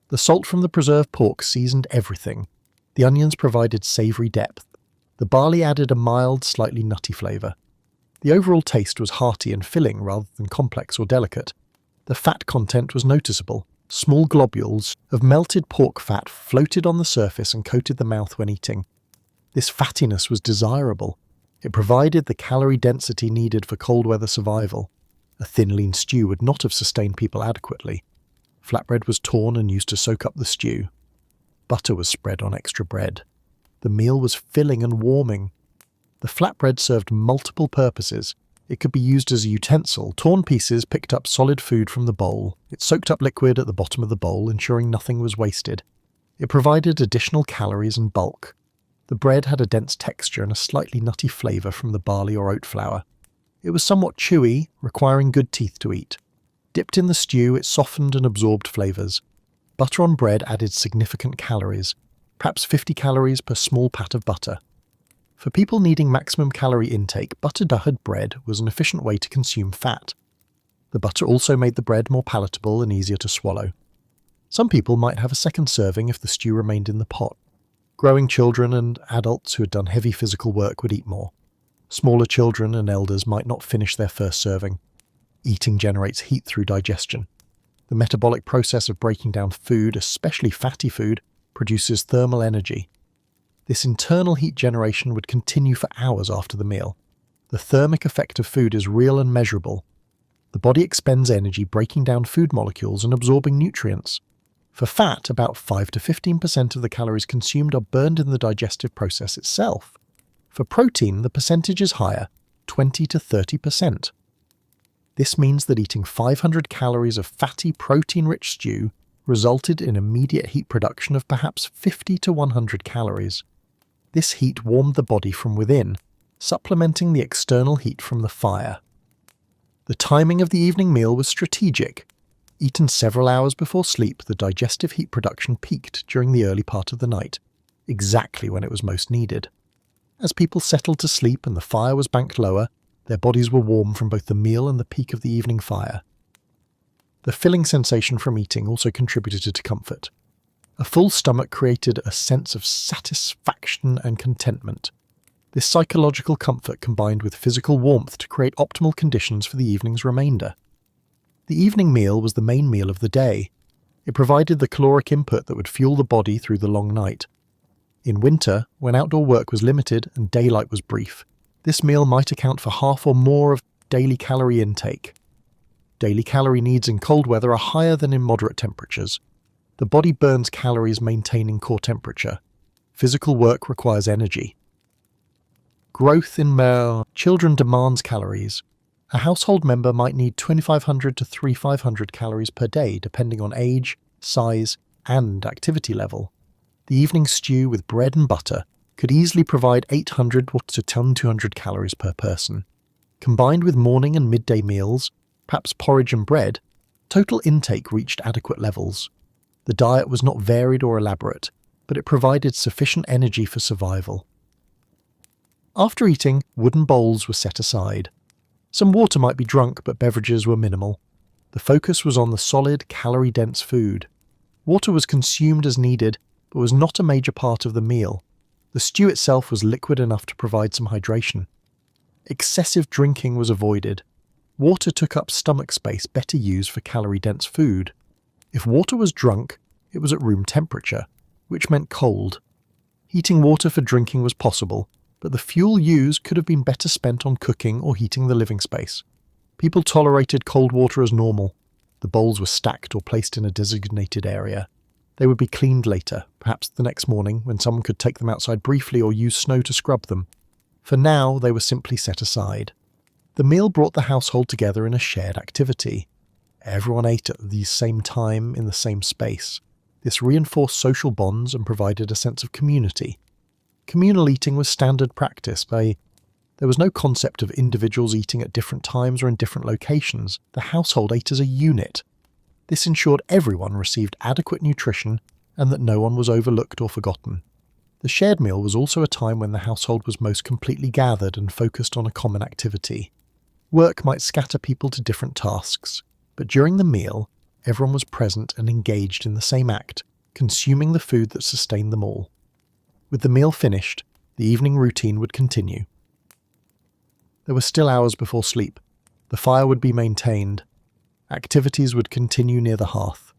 The salt from the preserved pork seasoned everything. The onions provided savoury depth. The barley added a mild, slightly nutty flavour. The overall taste was hearty and filling rather than complex or delicate. The fat content was noticeable. Small globules of melted pork fat floated on the surface and coated the mouth when eating. This fattiness was desirable. It provided the calorie density needed for cold weather survival. A thin, lean stew would not have sustained people adequately. Flatbread was torn and used to soak up the stew. Butter was spread on extra bread. The meal was filling and warming. The flatbread served multiple purposes. It could be used as a utensil. Torn pieces picked up solid food from the bowl. It soaked up liquid at the bottom of the bowl, ensuring nothing was wasted. It provided additional calories and bulk. The bread had a dense texture and a slightly nutty flavour from the barley or oat flour. It was somewhat chewy, requiring good teeth to eat. Dipped in the stew, it softened and absorbed flavours. Butter on bread added significant calories, perhaps 50 calories per small pat of butter. For people needing maximum calorie intake, butter-buttered bread was an efficient way to consume fat. The butter also made the bread more palatable and easier to swallow. Some people might have a second serving if the stew remained in the pot. Growing children and adults who had done heavy physical work would eat more. Smaller children and elders might not finish their first serving. Eating generates heat through digestion. The metabolic process of breaking down food, especially fatty food, produces thermal energy. This internal heat generation would continue for hours after the meal. The thermic effect of food is real and measurable. The body expends energy breaking down food molecules and absorbing nutrients. For fat, about 5 to 15% of the calories consumed are burned in the digestive process itself. For protein, the percentage is higher, 20 to 30%. This means that eating 500 calories of fatty, protein-rich stew resulted in immediate heat production of perhaps 50 to 100 calories. This heat warmed the body from within, supplementing the external heat from the fire. The timing of the evening meal was strategic. Eaten several hours before sleep, the digestive heat production peaked during the early part of the night, exactly when it was most needed. As people settled to sleep and the fire was banked lower, their bodies were warm from both the meal and the peak of the evening fire. The filling sensation from eating also contributed to comfort. A full stomach created a sense of satisfaction and contentment. This psychological comfort combined with physical warmth to create optimal conditions for the evening's remainder. The evening meal was the main meal of the day. It provided the caloric input that would fuel the body through the long night. In winter, when outdoor work was limited and daylight was brief, this meal might account for half or more of daily calorie intake. Daily calorie needs in cold weather are higher than in moderate temperatures. The body burns calories maintaining core temperature. Physical work requires energy. Growth in children demands calories. A household member might need 2,500 to 3,500 calories per day, depending on age, size, and activity level. The evening stew with bread and butter could easily provide 800 to 1,200 calories per person. Combined with morning and midday meals, perhaps porridge and bread, total intake reached adequate levels. The diet was not varied or elaborate, but it provided sufficient energy for survival. After eating, wooden bowls were set aside. Some water might be drunk, but beverages were minimal. The focus was on the solid, calorie-dense food. Water was consumed as needed, but was not a major part of the meal. The stew itself was liquid enough to provide some hydration. Excessive drinking was avoided. Water took up stomach space better used for calorie-dense food. If water was drunk, it was at room temperature, which meant cold. Heating water for drinking was possible, but the fuel used could have been better spent on cooking or heating the living space. People tolerated cold water as normal. The bowls were stacked or placed in a designated area. They would be cleaned later, perhaps the next morning when someone could take them outside briefly or use snow to scrub them. For now, they were simply set aside. The meal brought the household together in a shared activity. Everyone ate at the same time in the same space. This reinforced social bonds and provided a sense of community. Communal eating was standard practice. There was no concept of individuals eating at different times or in different locations. The household ate as a unit. This ensured everyone received adequate nutrition and that no one was overlooked or forgotten. The shared meal was also a time when the household was most completely gathered and focused on a common activity. Work might scatter people to different tasks, but during the meal, everyone was present and engaged in the same act, consuming the food that sustained them all. With the meal finished, the evening routine would continue. There were still hours before sleep. The fire would be maintained. Activities would continue near the hearth.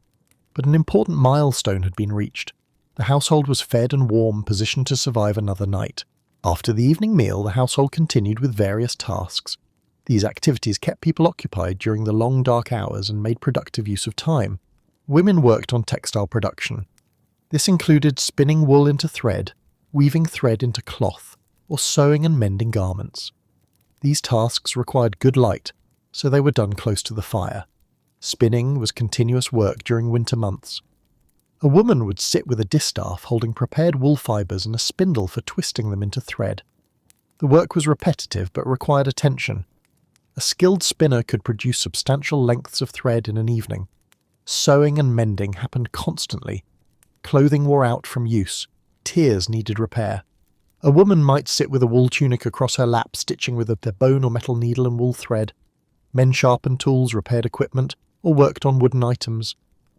But an important milestone had been reached. The household was fed and warm, positioned to survive another night. After the evening meal, the household continued with various tasks. These activities kept people occupied during the long dark hours and made productive use of time. Women worked on textile production. This included spinning wool into thread, weaving thread into cloth, or sewing and mending garments. These tasks required good light, so they were done close to the fire. Spinning was continuous work during winter months. A woman would sit with a distaff holding prepared wool fibres and a spindle for twisting them into thread. The work was repetitive but required attention. A skilled spinner could produce substantial lengths of thread in an evening. Sewing and mending happened constantly. Clothing wore out from use. Tears needed repair. A woman might sit with a wool tunic across her lap, stitching with a bone or metal needle and wool thread. Men sharpened tools, repaired equipment, or worked on wooden items.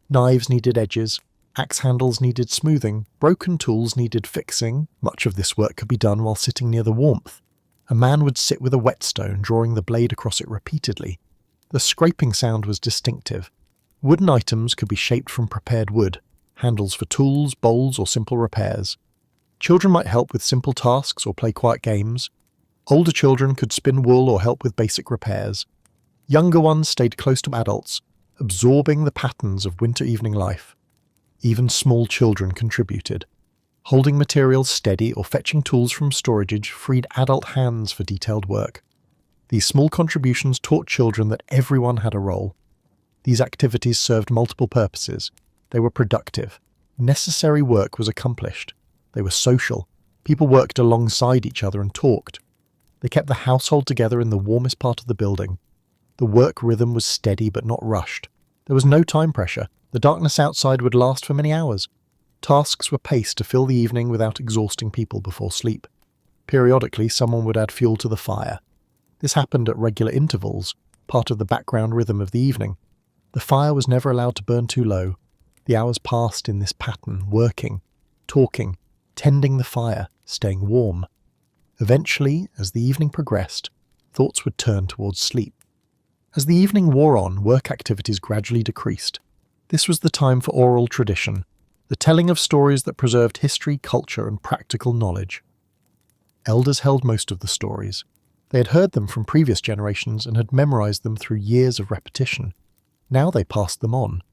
Knives needed edges. Axe handles needed smoothing. Broken tools needed fixing. Much of this work could be done while sitting near the warmth. A man would sit with a whetstone, drawing the blade across it repeatedly. The scraping sound was distinctive. Wooden items could be shaped from prepared wood, handles for tools, bowls, or simple repairs. Children might help with simple tasks or play quiet games. Older children could spin wool or help with basic repairs. Younger ones stayed close to adults, absorbing the patterns of winter evening life. Even small children contributed. Holding materials steady or fetching tools from storage freed adult hands for detailed work. These small contributions taught children that everyone had a role. These activities served multiple purposes. They were productive. Necessary work was accomplished. They were social. People worked alongside each other and talked. They kept the household together in the warmest part of the building. The work rhythm was steady but not rushed. There was no time pressure. The darkness outside would last for many hours. Tasks were paced to fill the evening without exhausting people before sleep. Periodically, someone would add fuel to the fire. This happened at regular intervals, part of the background rhythm of the evening. The fire was never allowed to burn too low. The hours passed in this pattern, working, talking, tending the fire, staying warm. Eventually, as the evening progressed, thoughts would turn towards sleep. As the evening wore on, work activities gradually decreased. This was the time for oral tradition, the telling of stories that preserved history, culture, and practical knowledge. Elders held most of the stories. They had heard them from previous generations and had memorized them through years of repetition. Now they passed them on.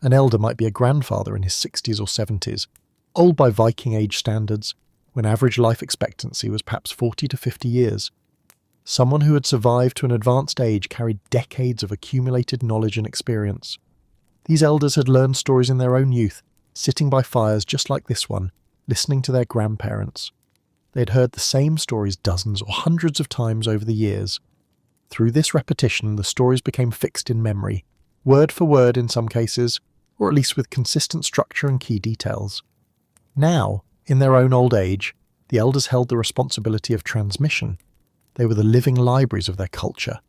An elder might be a grandfather in his 60s or 70s, old by Viking age standards, when average life expectancy was perhaps 40 to 50 years. Someone who had survived to an advanced age carried decades of accumulated knowledge and experience. These elders had learned stories in their own youth, sitting by fires just like this one, listening to their grandparents. They had heard the same stories dozens or hundreds of times over the years. Through this repetition, the stories became fixed in memory, word for word in some cases, or at least with consistent structure and key details. Now, in their own old age, the elders held the responsibility of transmission. They were the living libraries of their culture.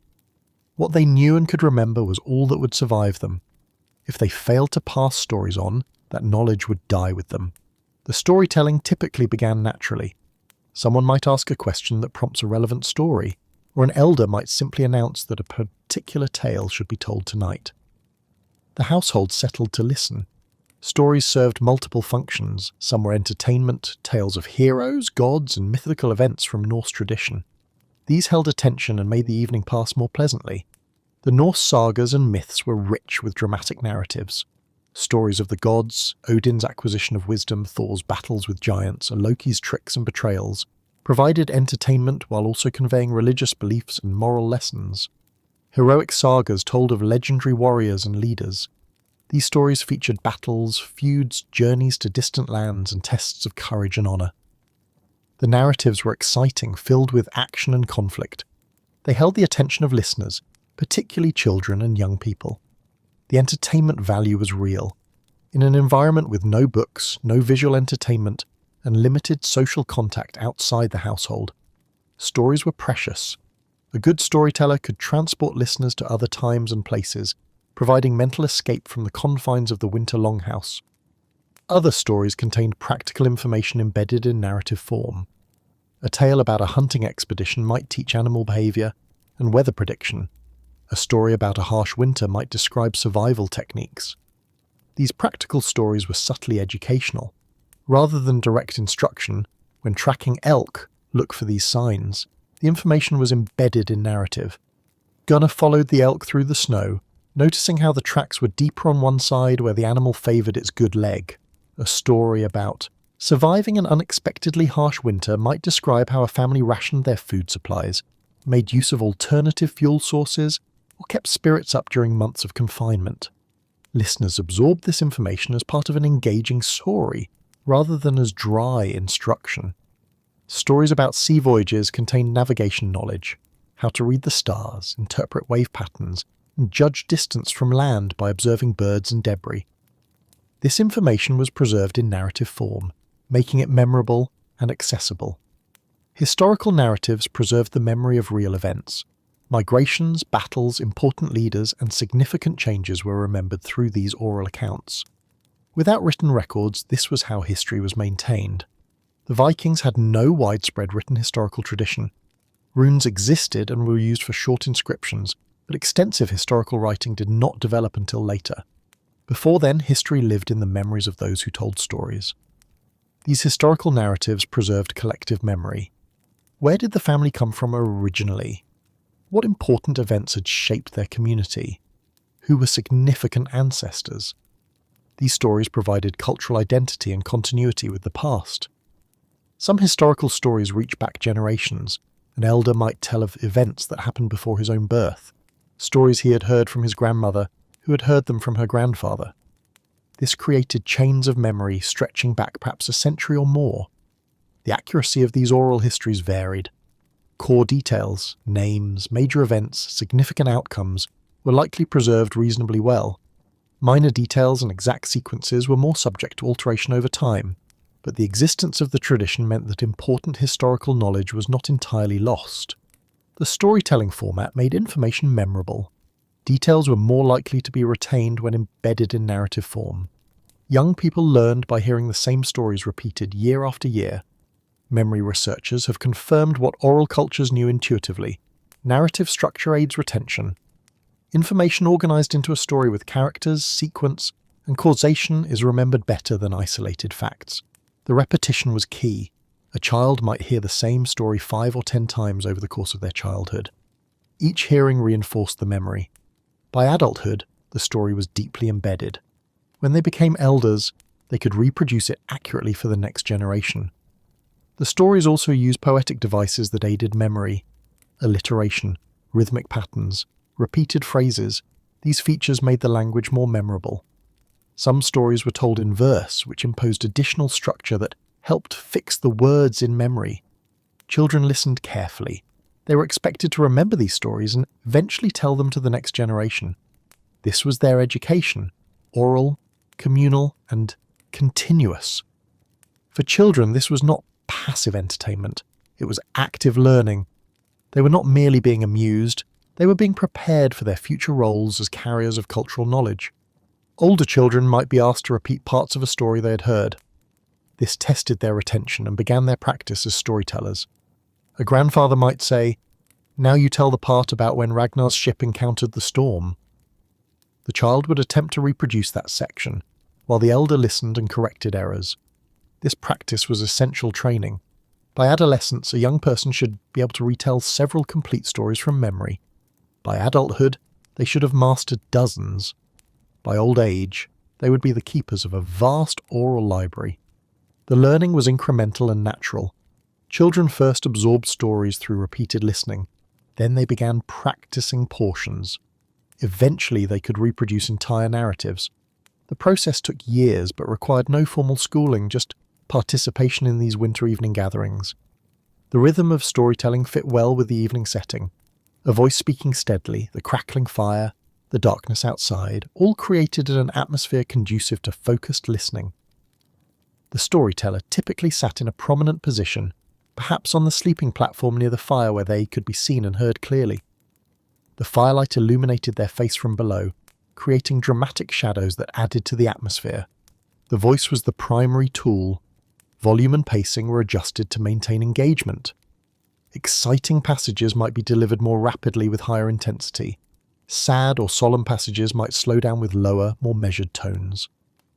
What they knew and could remember was all that would survive them. If they failed to pass stories on, that knowledge would die with them. The storytelling typically began naturally. Someone might ask a question that prompts a relevant story, or an elder might simply announce that a particular tale should be told tonight. The household settled to listen. Stories served multiple functions. Some were entertainment, tales of heroes, gods, and mythical events from Norse tradition. These held attention and made the evening pass more pleasantly. The Norse sagas and myths were rich with dramatic narratives. Stories of the gods, Odin's acquisition of wisdom, Thor's battles with giants, and Loki's tricks and betrayals provided entertainment while also conveying religious beliefs and moral lessons. Heroic sagas told of legendary warriors and leaders. These stories featured battles, feuds, journeys to distant lands, and tests of courage and honor. The narratives were exciting, filled with action and conflict. They held the attention of listeners, particularly children and young people. The entertainment value was real. In an environment with no books, no visual entertainment, and limited social contact outside the household, stories were precious. A good storyteller could transport listeners to other times and places, providing mental escape from the confines of the winter longhouse. Other stories contained practical information embedded in narrative form. A tale about a hunting expedition might teach animal behavior and weather prediction. A story about a harsh winter might describe survival techniques. These practical stories were subtly educational. Rather than direct instruction, when tracking elk, look for these signs. The information was embedded in narrative. Gunnar followed the elk through the snow, noticing how the tracks were deeper on one side where the animal favoured its good leg. A story about surviving an unexpectedly harsh winter might describe how a family rationed their food supplies, made use of alternative fuel sources, or kept spirits up during months of confinement. Listeners absorbed this information as part of an engaging story, rather than as dry instruction. Stories about sea voyages contained navigation knowledge. how to read the stars, interpret wave patterns, and judge distance from land by observing birds and debris. This information was preserved in narrative form, making it memorable and accessible. Historical narratives preserved the memory of real events. Migrations, battles, important leaders, and significant changes were remembered through these oral accounts. Without written records, this was how history was maintained. The Vikings had no widespread written historical tradition. Runes existed and were used for short inscriptions, but extensive historical writing did not develop until later. Before then, history lived in the memories of those who told stories. These historical narratives preserved collective memory. Where did the family come from originally? What important events had shaped their community? Who were significant ancestors? These stories provided cultural identity and continuity with the past. Some historical stories reach back generations. An elder might tell of events that happened before his own birth, stories he had heard from his grandmother, who had heard them from her grandfather. This created chains of memory stretching back perhaps a century or more. The accuracy of these oral histories varied. Core details, names, major events, significant outcomes were likely preserved reasonably well. Minor details and exact sequences were more subject to alteration over time, but the existence of the tradition meant that important historical knowledge was not entirely lost. The storytelling format made information memorable. Details were more likely to be retained when embedded in narrative form. Young people learned by hearing the same stories repeated year after year. Memory researchers have confirmed what oral cultures knew intuitively. Narrative structure aids retention. Information organized into a story with characters, sequence, and causation is remembered better than isolated facts. The repetition was key. A child might hear the same story 5 or 10 times over the course of their childhood. Each hearing reinforced the memory. By adulthood, the story was deeply embedded. When they became elders, they could reproduce it accurately for the next generation. The stories also used poetic devices that aided memory. Alliteration, rhythmic patterns, repeated phrases, these features made the language more memorable. Some stories were told in verse, which imposed additional structure that helped fix the words in memory. Children listened carefully. They were expected to remember these stories and eventually tell them to the next generation. This was their education, oral, communal, and continuous. For children, this was not passive entertainment. It was active learning. They were not merely being amused, they were being prepared for their future roles as carriers of cultural knowledge. Older children might be asked to repeat parts of a story they had heard. This tested their retention and began their practice as storytellers. A grandfather might say, "Now you tell the part about when Ragnar's ship encountered the storm." The child would attempt to reproduce that section, while the elder listened and corrected errors. This practice was essential training. By adolescence, a young person should be able to retell several complete stories from memory. By adulthood, they should have mastered dozens. By old age, they would be the keepers of a vast oral library. The learning was incremental and natural. Children first absorbed stories through repeated listening. Then they began practicing portions. Eventually, they could reproduce entire narratives. The process took years but required no formal schooling, just participation in these winter evening gatherings. The rhythm of storytelling fit well with the evening setting. A voice speaking steadily, the crackling fire, the darkness outside, all created an atmosphere conducive to focused listening. The storyteller typically sat in a prominent position, perhaps on the sleeping platform near the fire where they could be seen and heard clearly. The firelight illuminated their face from below, creating dramatic shadows that added to the atmosphere. The voice was the primary tool. Volume and pacing were adjusted to maintain engagement. Exciting passages might be delivered more rapidly with higher intensity. Sad or solemn passages might slow down with lower, more measured tones.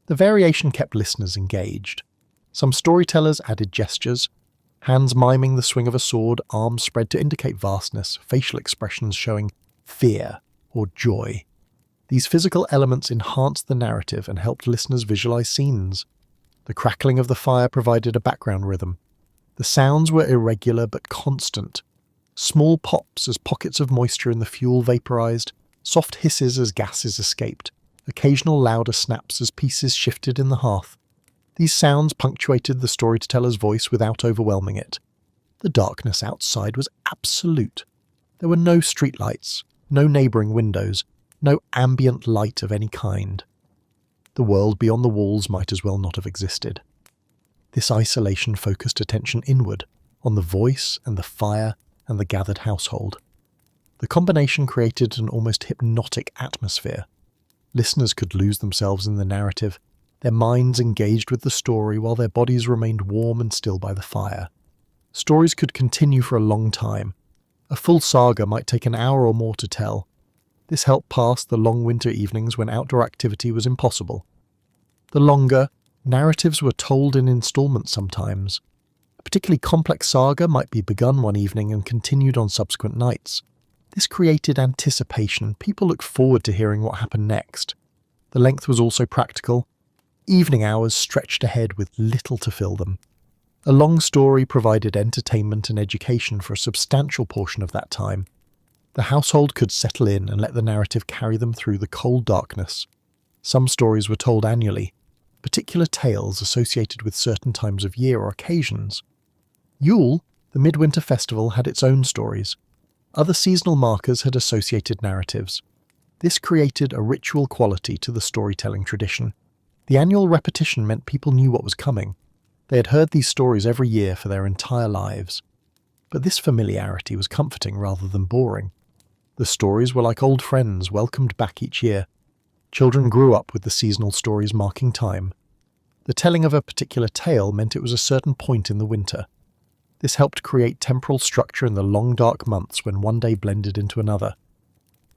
The variation kept listeners engaged. Some storytellers added gestures, hands miming the swing of a sword, arms spread to indicate vastness, facial expressions showing fear or joy. These physical elements enhanced the narrative and helped listeners visualize scenes. The crackling of the fire provided a background rhythm. The sounds were irregular but constant. Small pops as pockets of moisture in the fuel vaporized, soft hisses as gases escaped, occasional louder snaps as pieces shifted in the hearth. These sounds punctuated the storyteller's voice without overwhelming it. The darkness outside was absolute. There were no streetlights, no neighbouring windows, no ambient light of any kind. The world beyond the walls might as well not have existed. This isolation focused attention inward, on the voice and the fire and the gathered household. The combination created an almost hypnotic atmosphere. Listeners could lose themselves in the narrative, their minds engaged with the story while their bodies remained warm and still by the fire. Stories could continue for a long time. A full saga might take an hour or more to tell. This helped pass the long winter evenings when outdoor activity was impossible. The longer, narratives were told in installments sometimes. A particularly complex saga might be begun one evening and continued on subsequent nights. This created anticipation. People looked forward to hearing what happened next. The length was also practical. Evening hours stretched ahead with little to fill them. A long story provided entertainment and education for a substantial portion of that time. The household could settle in and let the narrative carry them through the cold darkness. Some stories were told annually, particular tales associated with certain times of year or occasions. Yule, the midwinter festival, had its own stories. Other seasonal markers had associated narratives. This created a ritual quality to the storytelling tradition. The annual repetition meant people knew what was coming. They had heard these stories every year for their entire lives. But this familiarity was comforting rather than boring. The stories were like old friends welcomed back each year. Children grew up with the seasonal stories marking time. The telling of a particular tale meant it was a certain point in the winter. This helped create temporal structure in the long dark months when one day blended into another.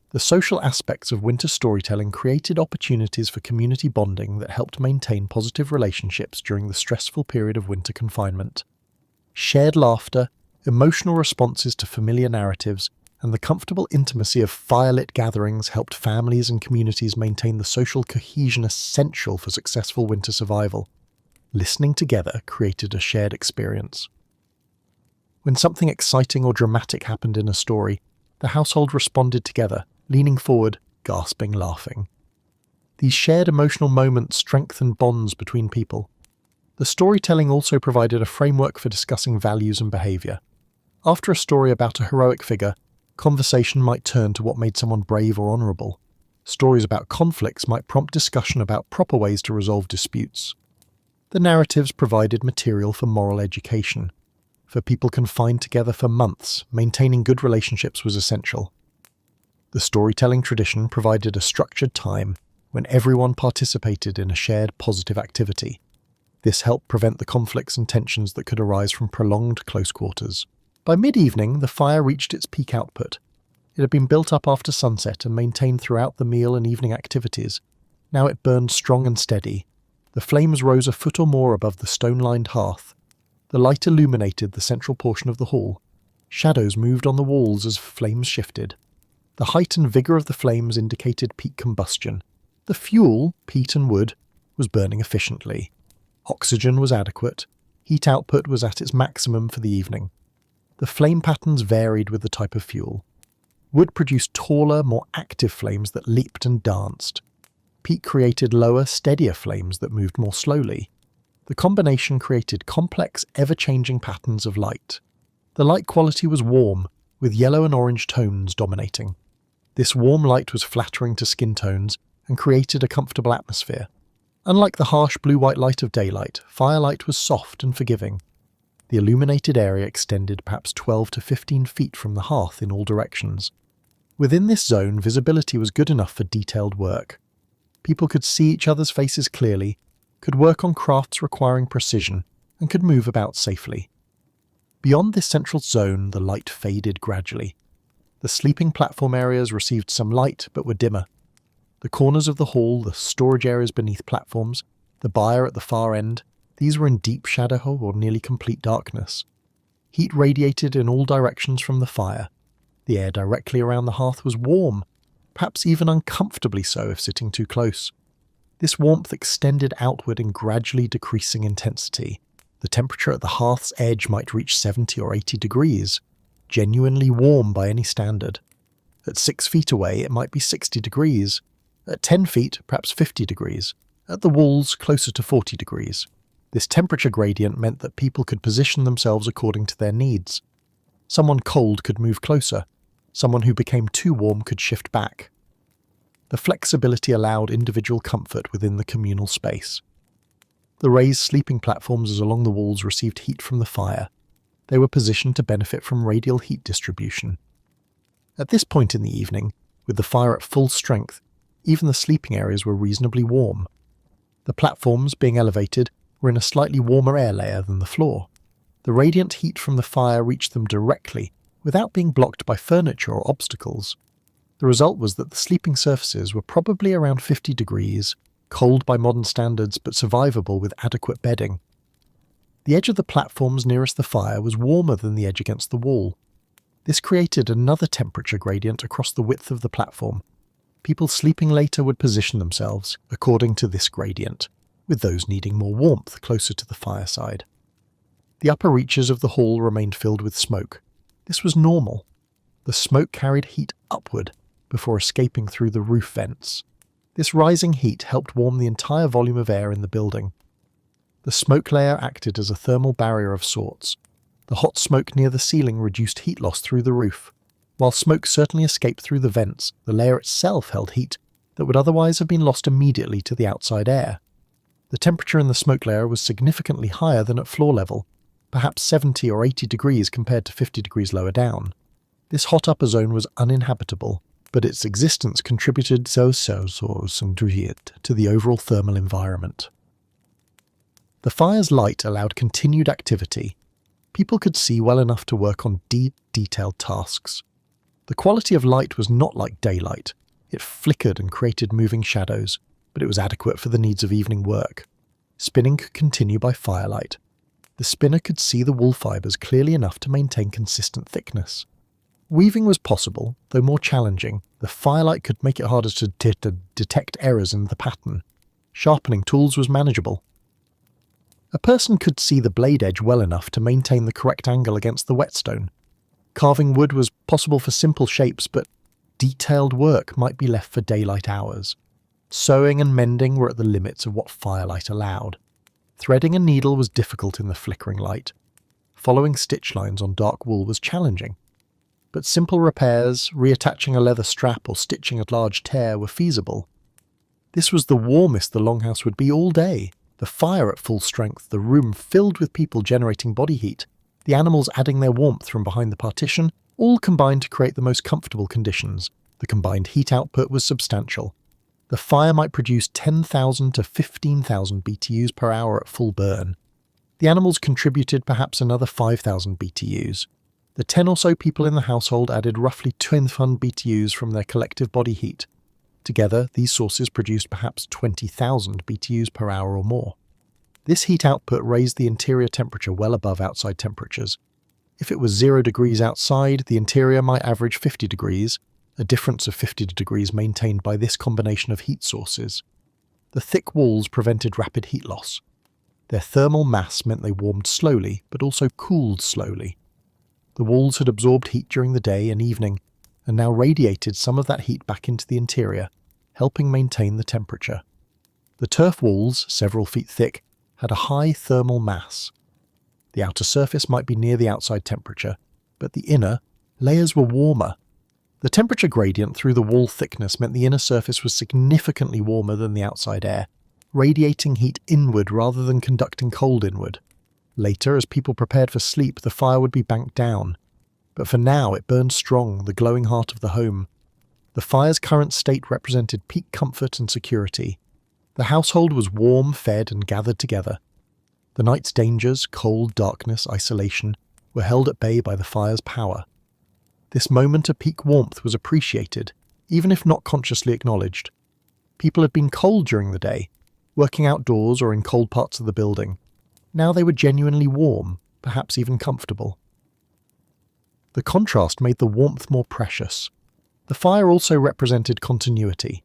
The social aspects of winter storytelling created opportunities for community bonding that helped maintain positive relationships during the stressful period of winter confinement. Shared laughter, emotional responses to familiar narratives, and the comfortable intimacy of firelit gatherings helped families and communities maintain the social cohesion essential for successful winter survival. Listening together created a shared experience. When something exciting or dramatic happened in a story, the household responded together, leaning forward, gasping, laughing. These shared emotional moments strengthened bonds between people. The storytelling also provided a framework for discussing values and behaviour. After a story about a heroic figure, conversation might turn to what made someone brave or honourable. Stories about conflicts might prompt discussion about proper ways to resolve disputes. The narratives provided material for moral education. For people confined together for months, maintaining good relationships was essential. The storytelling tradition provided a structured time when everyone participated in a shared positive activity. This helped prevent the conflicts and tensions that could arise from prolonged close quarters. By mid-evening, the fire reached its peak output. It had been built up after sunset and maintained throughout the meal and evening activities. Now it burned strong and steady. The flames rose a foot or more above the stone-lined hearth. The light illuminated the central portion of the hall. Shadows moved on the walls as flames shifted. The height and vigour of the flames indicated peak combustion. The fuel, peat and wood, was burning efficiently. Oxygen was adequate. Heat output was at its maximum for the evening. The flame patterns varied with the type of fuel. Wood produced taller, more active flames that leaped and danced. Peat created lower, steadier flames that moved more slowly. The combination created complex, ever-changing patterns of light. The light quality was warm, with yellow and orange tones dominating. This warm light was flattering to skin tones and created a comfortable atmosphere. Unlike the harsh blue-white light of daylight, firelight was soft and forgiving. The illuminated area extended perhaps 12 to 15 feet from the hearth in all directions. Within this zone, visibility was good enough for detailed work. People could see each other's faces clearly, could work on crafts requiring precision, and could move about safely. Beyond this central zone, the light faded gradually. The sleeping platform areas received some light, but were dimmer. The corners of the hall, the storage areas beneath platforms, the byre at the far end, these were in deep shadow or nearly complete darkness. Heat radiated in all directions from the fire. The air directly around the hearth was warm, perhaps even uncomfortably so if sitting too close. This warmth extended outward in gradually decreasing intensity. The temperature at the hearth's edge might reach 70 or 80 degrees, genuinely warm by any standard. At 6 feet away, it might be 60 degrees. At 10 feet, perhaps 50 degrees. At the walls, closer to 40 degrees. This temperature gradient meant that people could position themselves according to their needs. Someone cold could move closer. Someone who became too warm could shift back. The flexibility allowed individual comfort within the communal space. The raised sleeping platforms along the walls received heat from the fire. They were positioned to benefit from radial heat distribution. At this point in the evening, with the fire at full strength, even the sleeping areas were reasonably warm. The platforms, being elevated, were in a slightly warmer air layer than the floor. The radiant heat from the fire reached them directly, without being blocked by furniture or obstacles. The result was that the sleeping surfaces were probably around 50 degrees, cold by modern standards but survivable with adequate bedding. The edge of the platforms nearest the fire was warmer than the edge against the wall. This created another temperature gradient across the width of the platform. People sleeping later would position themselves according to this gradient, with those needing more warmth closer to the fireside. The upper reaches of the hall remained filled with smoke. This was normal. The smoke carried heat upward before escaping through the roof vents. This rising heat helped warm the entire volume of air in the building. The smoke layer acted as a thermal barrier of sorts. The hot smoke near the ceiling reduced heat loss through the roof. While smoke certainly escaped through the vents, the layer itself held heat that would otherwise have been lost immediately to the outside air. The temperature in the smoke layer was significantly higher than at floor level, perhaps 70 or 80 degrees compared to 50 degrees lower down. This hot upper zone was uninhabitable, but its existence contributed to the overall thermal environment. The fire's light allowed continued activity. People could see well enough to work on detailed tasks. The quality of light was not like daylight. It flickered and created moving shadows, but it was adequate for the needs of evening work. Spinning could continue by firelight. The spinner could see the wool fibres clearly enough to maintain consistent thickness. Weaving was possible, though more challenging. The firelight could make it harder to detect errors in the pattern. Sharpening tools was manageable. A person could see the blade edge well enough to maintain the correct angle against the whetstone. Carving wood was possible for simple shapes, but detailed work might be left for daylight hours. Sewing and mending were at the limits of what firelight allowed. Threading a needle was difficult in the flickering light. Following stitch lines on dark wool was challenging. But simple repairs, reattaching a leather strap or stitching a large tear were feasible. This was the warmest the longhouse would be all day. The fire at full strength, the room filled with people generating body heat, the animals adding their warmth from behind the partition, all combined to create the most comfortable conditions. The combined heat output was substantial. The fire might produce 10,000 to 15,000 BTUs per hour at full burn. The animals contributed perhaps another 5,000 BTUs. The 10 or so people in the household added roughly 2,000 BTUs from their collective body heat. Together, these sources produced perhaps 20,000 BTUs per hour or more. This heat output raised the interior temperature well above outside temperatures. If it was 0 degrees outside, the interior might average 50 degrees, a difference of 50 degrees maintained by this combination of heat sources. The thick walls prevented rapid heat loss. Their thermal mass meant they warmed slowly, but also cooled slowly. The walls had absorbed heat during the day and evening, and now radiated some of that heat back into the interior, helping maintain the temperature. The turf walls, several feet thick, had a high thermal mass. The outer surface might be near the outside temperature, but the inner layers were warmer. The temperature gradient through the wall thickness meant the inner surface was significantly warmer than the outside air, radiating heat inward rather than conducting cold inward. Later, as people prepared for sleep, the fire would be banked down. But for now, it burned strong, the glowing heart of the home. The fire's current state represented peak comfort and security. The household was warm, fed, and gathered together. The night's dangers, cold, darkness, isolation, were held at bay by the fire's power. This moment of peak warmth was appreciated, even if not consciously acknowledged. People had been cold during the day, working outdoors or in cold parts of the building. Now they were genuinely warm, perhaps even comfortable. The contrast made the warmth more precious. The fire also represented continuity.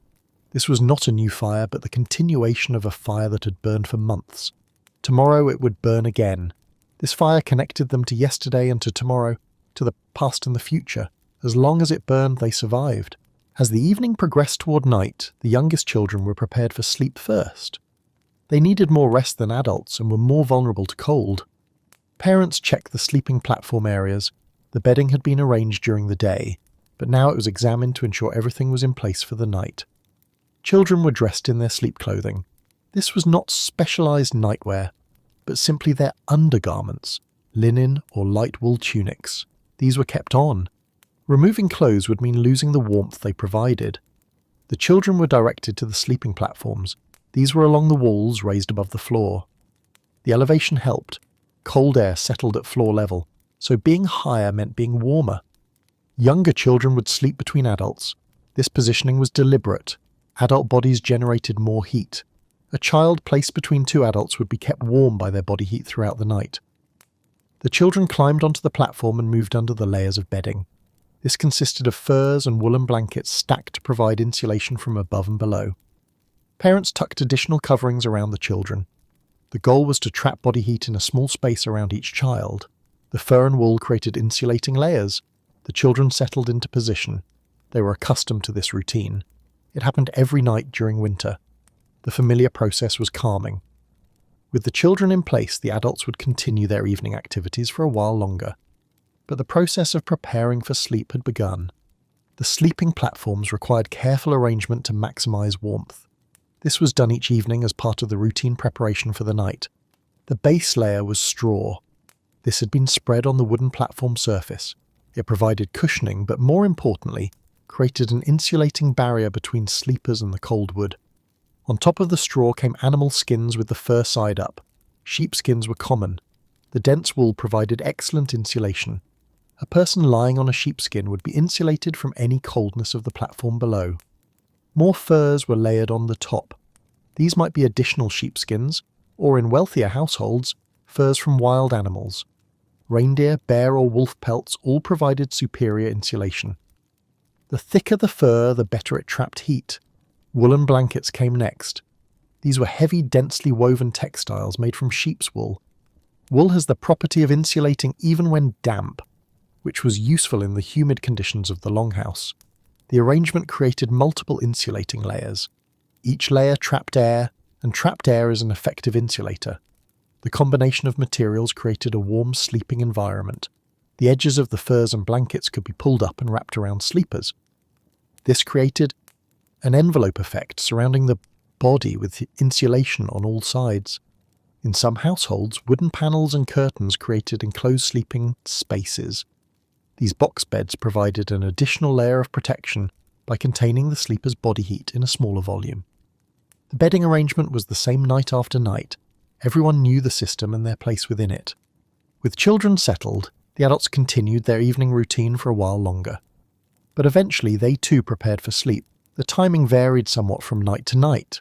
This was not a new fire, but the continuation of a fire that had burned for months. Tomorrow it would burn again. This fire connected them to yesterday and to tomorrow, to the past and the future. As long as it burned, they survived. As the evening progressed toward night, the youngest children were prepared for sleep first. They needed more rest than adults and were more vulnerable to cold. Parents checked the sleeping platform areas. The bedding had been arranged during the day. but now it was examined to ensure everything was in place for the night. Children were dressed in their sleep clothing. This was not specialised nightwear, but simply their undergarments, linen or light wool tunics. These were kept on. Removing clothes would mean losing the warmth they provided. The children were directed to the sleeping platforms. These were along the walls raised above the floor. The elevation helped. Cold air settled at floor level, so being higher meant being warmer. Younger children would sleep between adults. This positioning was deliberate. Adult bodies generated more heat. A child placed between two adults would be kept warm by their body heat throughout the night. The children climbed onto the platform and moved under the layers of bedding. This consisted of furs and woolen blankets stacked to provide insulation from above and below. Parents tucked additional coverings around the children. The goal was to trap body heat in a small space around each child. The fur and wool created insulating layers. The children settled into position. They were accustomed to this routine. It happened every night during winter. The familiar process was calming. With the children in place, the adults would continue their evening activities for a while longer. But the process of preparing for sleep had begun. The sleeping platforms required careful arrangement to maximize warmth. This was done each evening as part of the routine preparation for the night. The base layer was straw. This had been spread on the wooden platform surface. It provided cushioning, but more importantly, created an insulating barrier between sleepers and the cold wood. On top of the straw came animal skins with the fur side up. Sheepskins were common. The dense wool provided excellent insulation. A person lying on a sheepskin would be insulated from any coldness of the platform below. More furs were layered on the top. These might be additional sheepskins, or in wealthier households, furs from wild animals. Reindeer, bear or wolf pelts all provided superior insulation. The thicker the fur, the better it trapped heat. Woolen blankets came next. These were heavy, densely woven textiles made from sheep's wool. Wool has the property of insulating even when damp, which was useful in the humid conditions of the longhouse. The arrangement created multiple insulating layers. Each layer trapped air, and trapped air is an effective insulator. The combination of materials created a warm sleeping environment. The edges of the furs and blankets could be pulled up and wrapped around sleepers. This created an envelope effect surrounding the body with insulation on all sides. In some households, wooden panels and curtains created enclosed sleeping spaces. These box beds provided an additional layer of protection by containing the sleeper's body heat in a smaller volume. The bedding arrangement was the same night after night. Everyone knew the system and their place within it. With children settled, the adults continued their evening routine for a while longer. But eventually they too prepared for sleep. The timing varied somewhat from night to night.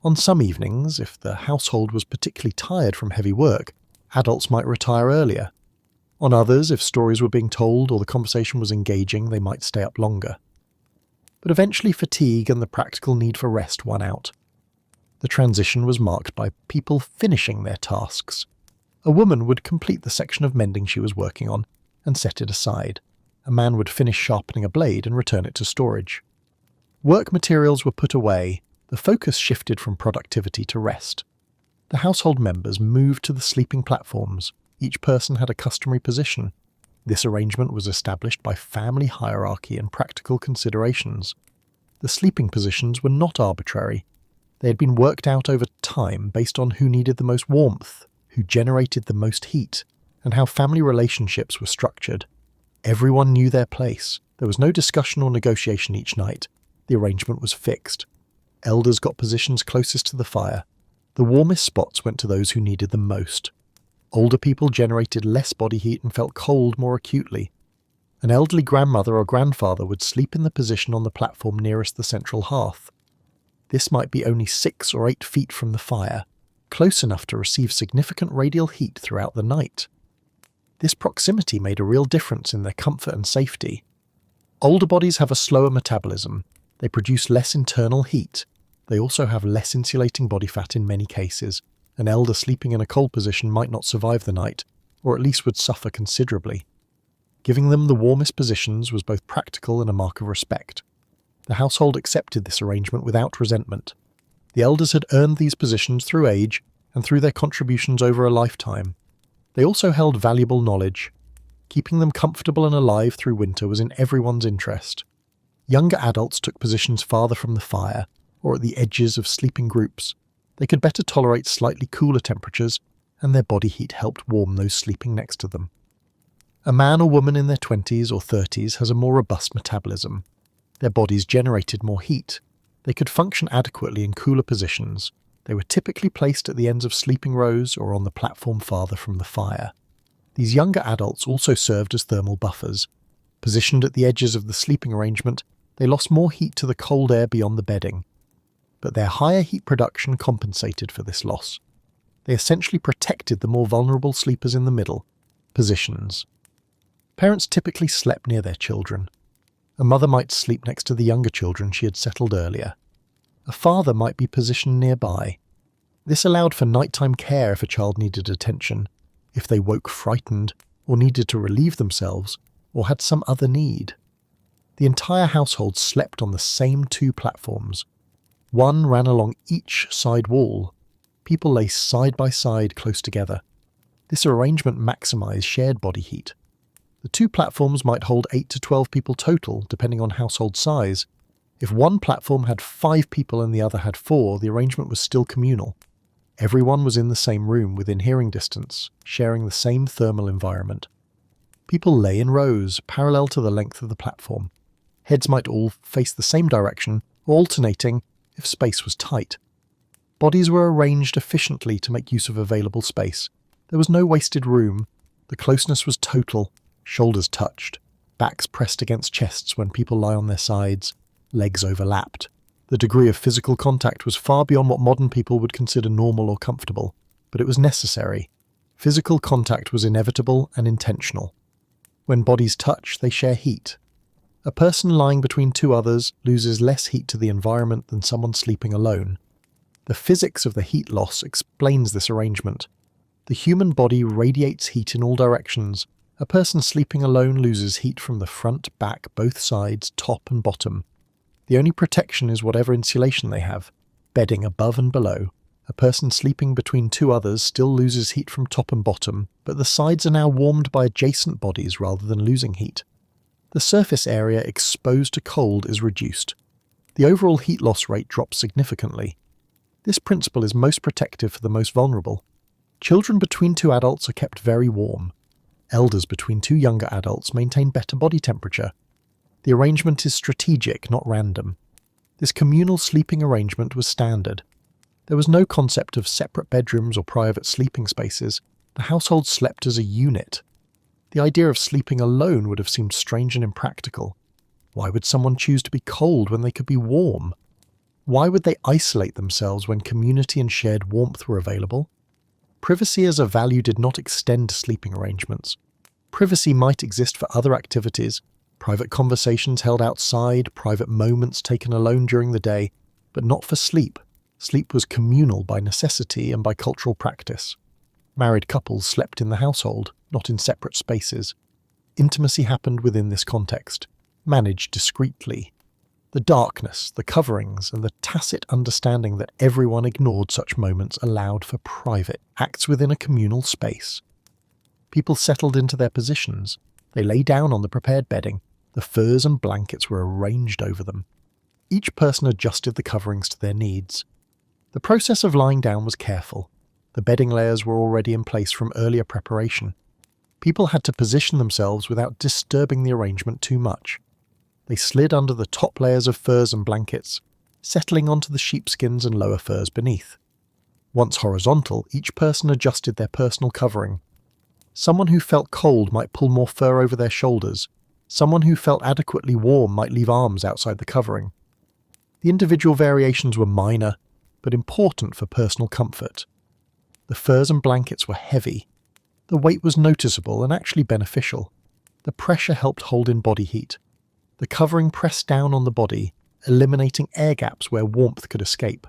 On some evenings, if the household was particularly tired from heavy work, adults might retire earlier. On others, if stories were being told or the conversation was engaging, they might stay up longer. But eventually fatigue and the practical need for rest won out. The transition was marked by people finishing their tasks. A woman would complete the section of mending she was working on and set it aside. A man would finish sharpening a blade and return it to storage. Work materials were put away. The focus shifted from productivity to rest. The household members moved to the sleeping platforms. Each person had a customary position. This arrangement was established by family hierarchy and practical considerations. The sleeping positions were not arbitrary. They had been worked out over time based on who needed the most warmth, who generated the most heat, and how family relationships were structured. Everyone knew their place. There was no discussion or negotiation each night. The arrangement was fixed. Elders got positions closest to the fire. The warmest spots went to those who needed them most. Older people generated less body heat and felt cold more acutely. An elderly grandmother or grandfather would sleep in the position on the platform nearest the central hearth. This might be only 6 or 8 feet from the fire, close enough to receive significant radial heat throughout the night. This proximity made a real difference in their comfort and safety. Older bodies have a slower metabolism. They produce less internal heat. They also have less insulating body fat in many cases. An elder sleeping in a cold position might not survive the night, or at least would suffer considerably. Giving them the warmest positions was both practical and a mark of respect. The household accepted this arrangement without resentment. The elders had earned these positions through age and through their contributions over a lifetime. They also held valuable knowledge. Keeping them comfortable and alive through winter was in everyone's interest. Younger adults took positions farther from the fire, or at the edges of sleeping groups. They could better tolerate slightly cooler temperatures, and their body heat helped warm those sleeping next to them. A man or woman in their 20s or 30s has a more robust metabolism. Their bodies generated more heat. They could function adequately in cooler positions. They were typically placed at the ends of sleeping rows or on the platform farther from the fire. These younger adults also served as thermal buffers. Positioned at the edges of the sleeping arrangement, they lost more heat to the cold air beyond the bedding. But their higher heat production compensated for this loss. They essentially protected the more vulnerable sleepers in the middle positions. Parents typically slept near their children. A mother might sleep next to the younger children she had settled earlier. A father might be positioned nearby. This allowed for nighttime care if a child needed attention, if they woke frightened, or needed to relieve themselves, or had some other need. The entire household slept on the same two platforms. One ran along each side wall. People lay side by side close together. This arrangement maximized shared body heat. The two platforms might hold 8 to 12 people total, depending on household size. If one platform had 5 people and the other had 4, the arrangement was still communal. Everyone was in the same room within hearing distance, sharing the same thermal environment. People lay in rows, parallel to the length of the platform. Heads might all face the same direction, alternating if space was tight. Bodies were arranged efficiently to make use of available space. There was no wasted room. The closeness was total. Shoulders touched. Backs pressed against chests when people lie on their sides. Legs overlapped. The degree of physical contact was far beyond what modern people would consider normal or comfortable, but it was necessary. Physical contact was inevitable and intentional. When bodies touch, they share heat. A person lying between two others loses less heat to the environment than someone sleeping alone. The physics of the heat loss explains this arrangement. The human body radiates heat in all directions. A person sleeping alone loses heat from the front, back, both sides, top and bottom. The only protection is whatever insulation they have, bedding above and below. A person sleeping between two others still loses heat from top and bottom, but the sides are now warmed by adjacent bodies rather than losing heat. The surface area exposed to cold is reduced. The overall heat loss rate drops significantly. This principle is most protective for the most vulnerable. Children between two adults are kept very warm. Elders between two younger adults maintain better body temperature. The arrangement is strategic, not random. This communal sleeping arrangement was standard. There was no concept of separate bedrooms or private sleeping spaces. The household slept as a unit. The idea of sleeping alone would have seemed strange and impractical. Why would someone choose to be cold when they could be warm? Why would they isolate themselves when community and shared warmth were available? Privacy as a value did not extend to sleeping arrangements. Privacy might exist for other activities, private conversations held outside, private moments taken alone during the day, but not for sleep. Sleep was communal by necessity and by cultural practice. Married couples slept in the household, not in separate spaces. Intimacy happened within this context, managed discreetly. The darkness, the coverings, and the tacit understanding that everyone ignored such moments allowed for private acts within a communal space. People settled into their positions. They lay down on the prepared bedding. The furs and blankets were arranged over them. Each person adjusted the coverings to their needs. The process of lying down was careful. The bedding layers were already in place from earlier preparation. People had to position themselves without disturbing the arrangement too much. They slid under the top layers of furs and blankets, settling onto the sheepskins and lower furs beneath. Once horizontal, each person adjusted their personal covering. Someone who felt cold might pull more fur over their shoulders. Someone who felt adequately warm might leave arms outside the covering. The individual variations were minor, but important for personal comfort. The furs and blankets were heavy. The weight was noticeable and actually beneficial. The pressure helped hold in body heat. The covering pressed down on the body, eliminating air gaps where warmth could escape.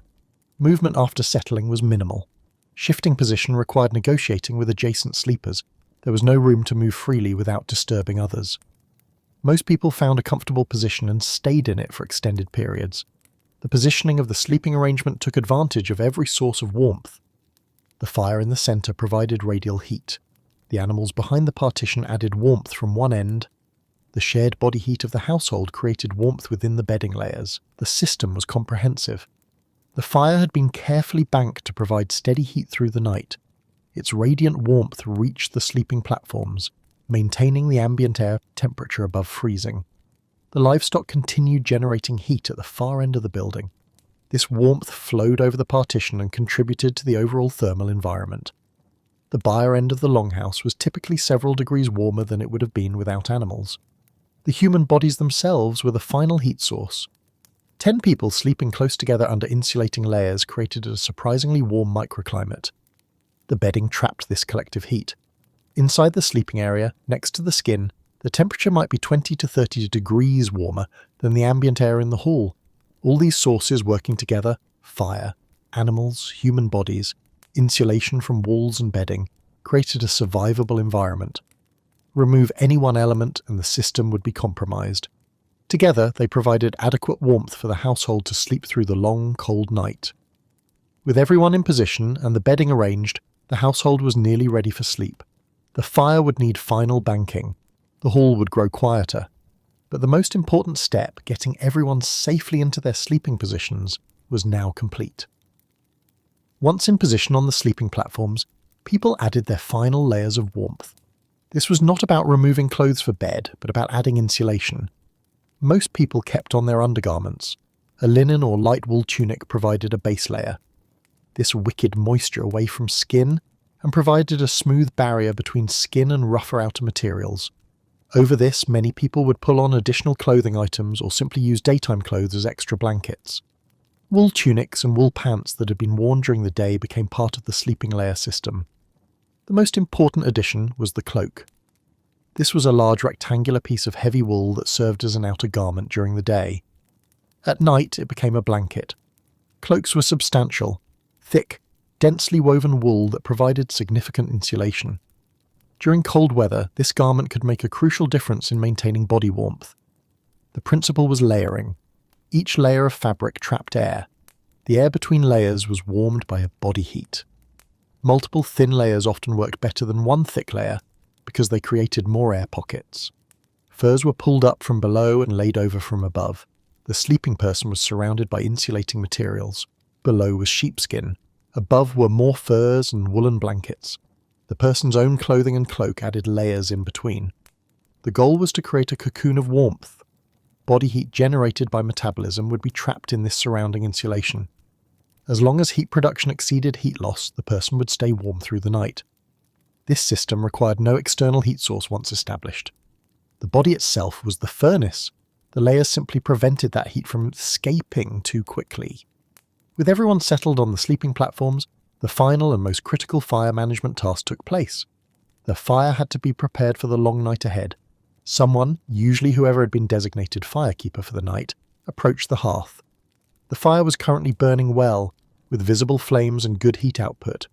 Movement after settling was minimal. Shifting position required negotiating with adjacent sleepers. There was no room to move freely without disturbing others. Most people found a comfortable position and stayed in it for extended periods. The positioning of the sleeping arrangement took advantage of every source of warmth. The fire in the center provided radial heat. The animals behind the partition added warmth from one end. The shared body heat of the household created warmth within the bedding layers. The system was comprehensive. The fire had been carefully banked to provide steady heat through the night. Its radiant warmth reached the sleeping platforms, maintaining the ambient air temperature above freezing. The livestock continued generating heat at the far end of the building. This warmth flowed over the partition and contributed to the overall thermal environment. The byre end of the longhouse was typically several degrees warmer than it would have been without animals. The human bodies themselves were the final heat source. 10 people sleeping close together under insulating layers created a surprisingly warm microclimate. The bedding trapped this collective heat. Inside the sleeping area, next to the skin, the temperature might be 20 to 30 degrees warmer than the ambient air in the hall. All these sources working together, fire, animals, human bodies, insulation from walls and bedding, created a survivable environment. Remove any one element and the system would be compromised. Together, they provided adequate warmth for the household to sleep through the long, cold night. With everyone in position and the bedding arranged, the household was nearly ready for sleep. The fire would need final banking. The hall would grow quieter. But the most important step, getting everyone safely into their sleeping positions, was now complete. Once in position on the sleeping platforms, people added their final layers of warmth. This was not about removing clothes for bed, but about adding insulation. Most people kept on their undergarments. A linen or light wool tunic provided a base layer. This wickeded moisture away from skin and provided a smooth barrier between skin and rougher outer materials. Over this, many people would pull on additional clothing items or simply use daytime clothes as extra blankets. Wool tunics and wool pants that had been worn during the day became part of the sleeping layer system. The most important addition was the cloak. This was a large rectangular piece of heavy wool that served as an outer garment during the day. At night, it became a blanket. Cloaks were substantial, thick, densely woven wool that provided significant insulation. During cold weather, this garment could make a crucial difference in maintaining body warmth. The principle was layering. Each layer of fabric trapped air. The air between layers was warmed by a body heat. Multiple thin layers often worked better than one thick layer because they created more air pockets. Furs were pulled up from below and laid over from above. The sleeping person was surrounded by insulating materials. Below was sheepskin. Above were more furs and woolen blankets. The person's own clothing and cloak added layers in between. The goal was to create a cocoon of warmth. Body heat generated by metabolism would be trapped in this surrounding insulation. As long as heat production exceeded heat loss, the person would stay warm through the night. This system required no external heat source once established. The body itself was the furnace. The layers simply prevented that heat from escaping too quickly. With everyone settled on the sleeping platforms, the final and most critical fire management task took place. The fire had to be prepared for the long night ahead. Someone, usually whoever had been designated firekeeper for the night, approached the hearth. The fire was currently burning well, with visible flames and good heat output.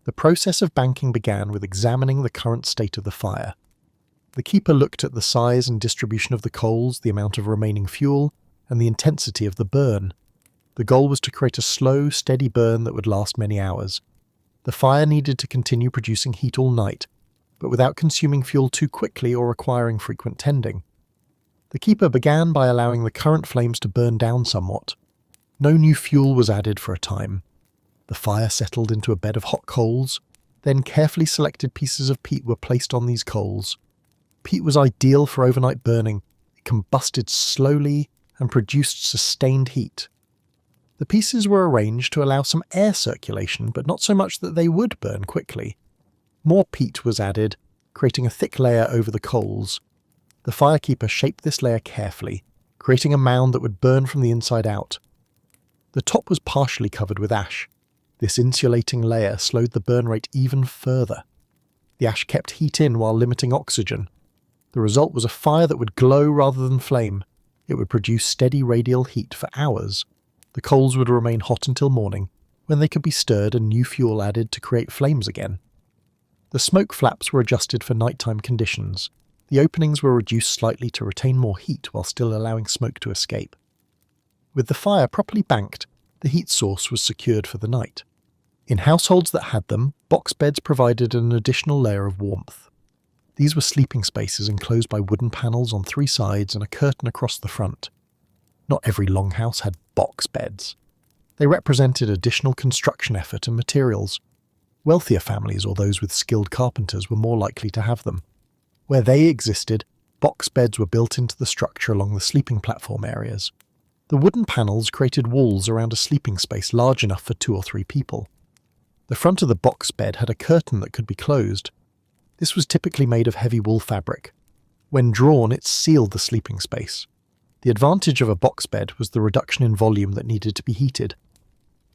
The process of banking began with examining the current state of the fire. The keeper looked at the size and distribution of the coals, the amount of remaining fuel, and the intensity of the burn. The goal was to create a slow, steady burn that would last many hours. The fire needed to continue producing heat all night, but without consuming fuel too quickly or requiring frequent tending. The keeper began by allowing the current flames to burn down somewhat. No new fuel was added for a time. The fire settled into a bed of hot coals, then carefully selected pieces of peat were placed on these coals. Peat was ideal for overnight burning. It combusted slowly and produced sustained heat. The pieces were arranged to allow some air circulation, but not so much that they would burn quickly. More peat was added, creating a thick layer over the coals. The firekeeper shaped this layer carefully, creating a mound that would burn from the inside out. The top was partially covered with ash. This insulating layer slowed the burn rate even further. The ash kept heat in while limiting oxygen. The result was a fire that would glow rather than flame. It would produce steady radial heat for hours. The coals would remain hot until morning, when they could be stirred and new fuel added to create flames again. The smoke flaps were adjusted for nighttime conditions. The openings were reduced slightly to retain more heat while still allowing smoke to escape. With the fire properly banked, the heat source was secured for the night. In households that had them, box beds provided an additional layer of warmth. These were sleeping spaces enclosed by wooden panels on 3 sides and a curtain across the front. Not every longhouse had box beds. They represented additional construction effort and materials. Wealthier families or those with skilled carpenters were more likely to have them. Where they existed, box beds were built into the structure along the sleeping platform areas. The wooden panels created walls around a sleeping space large enough for 2 or 3 people. The front of the box bed had a curtain that could be closed. This was typically made of heavy wool fabric. When drawn, it sealed the sleeping space. The advantage of a box bed was the reduction in volume that needed to be heated.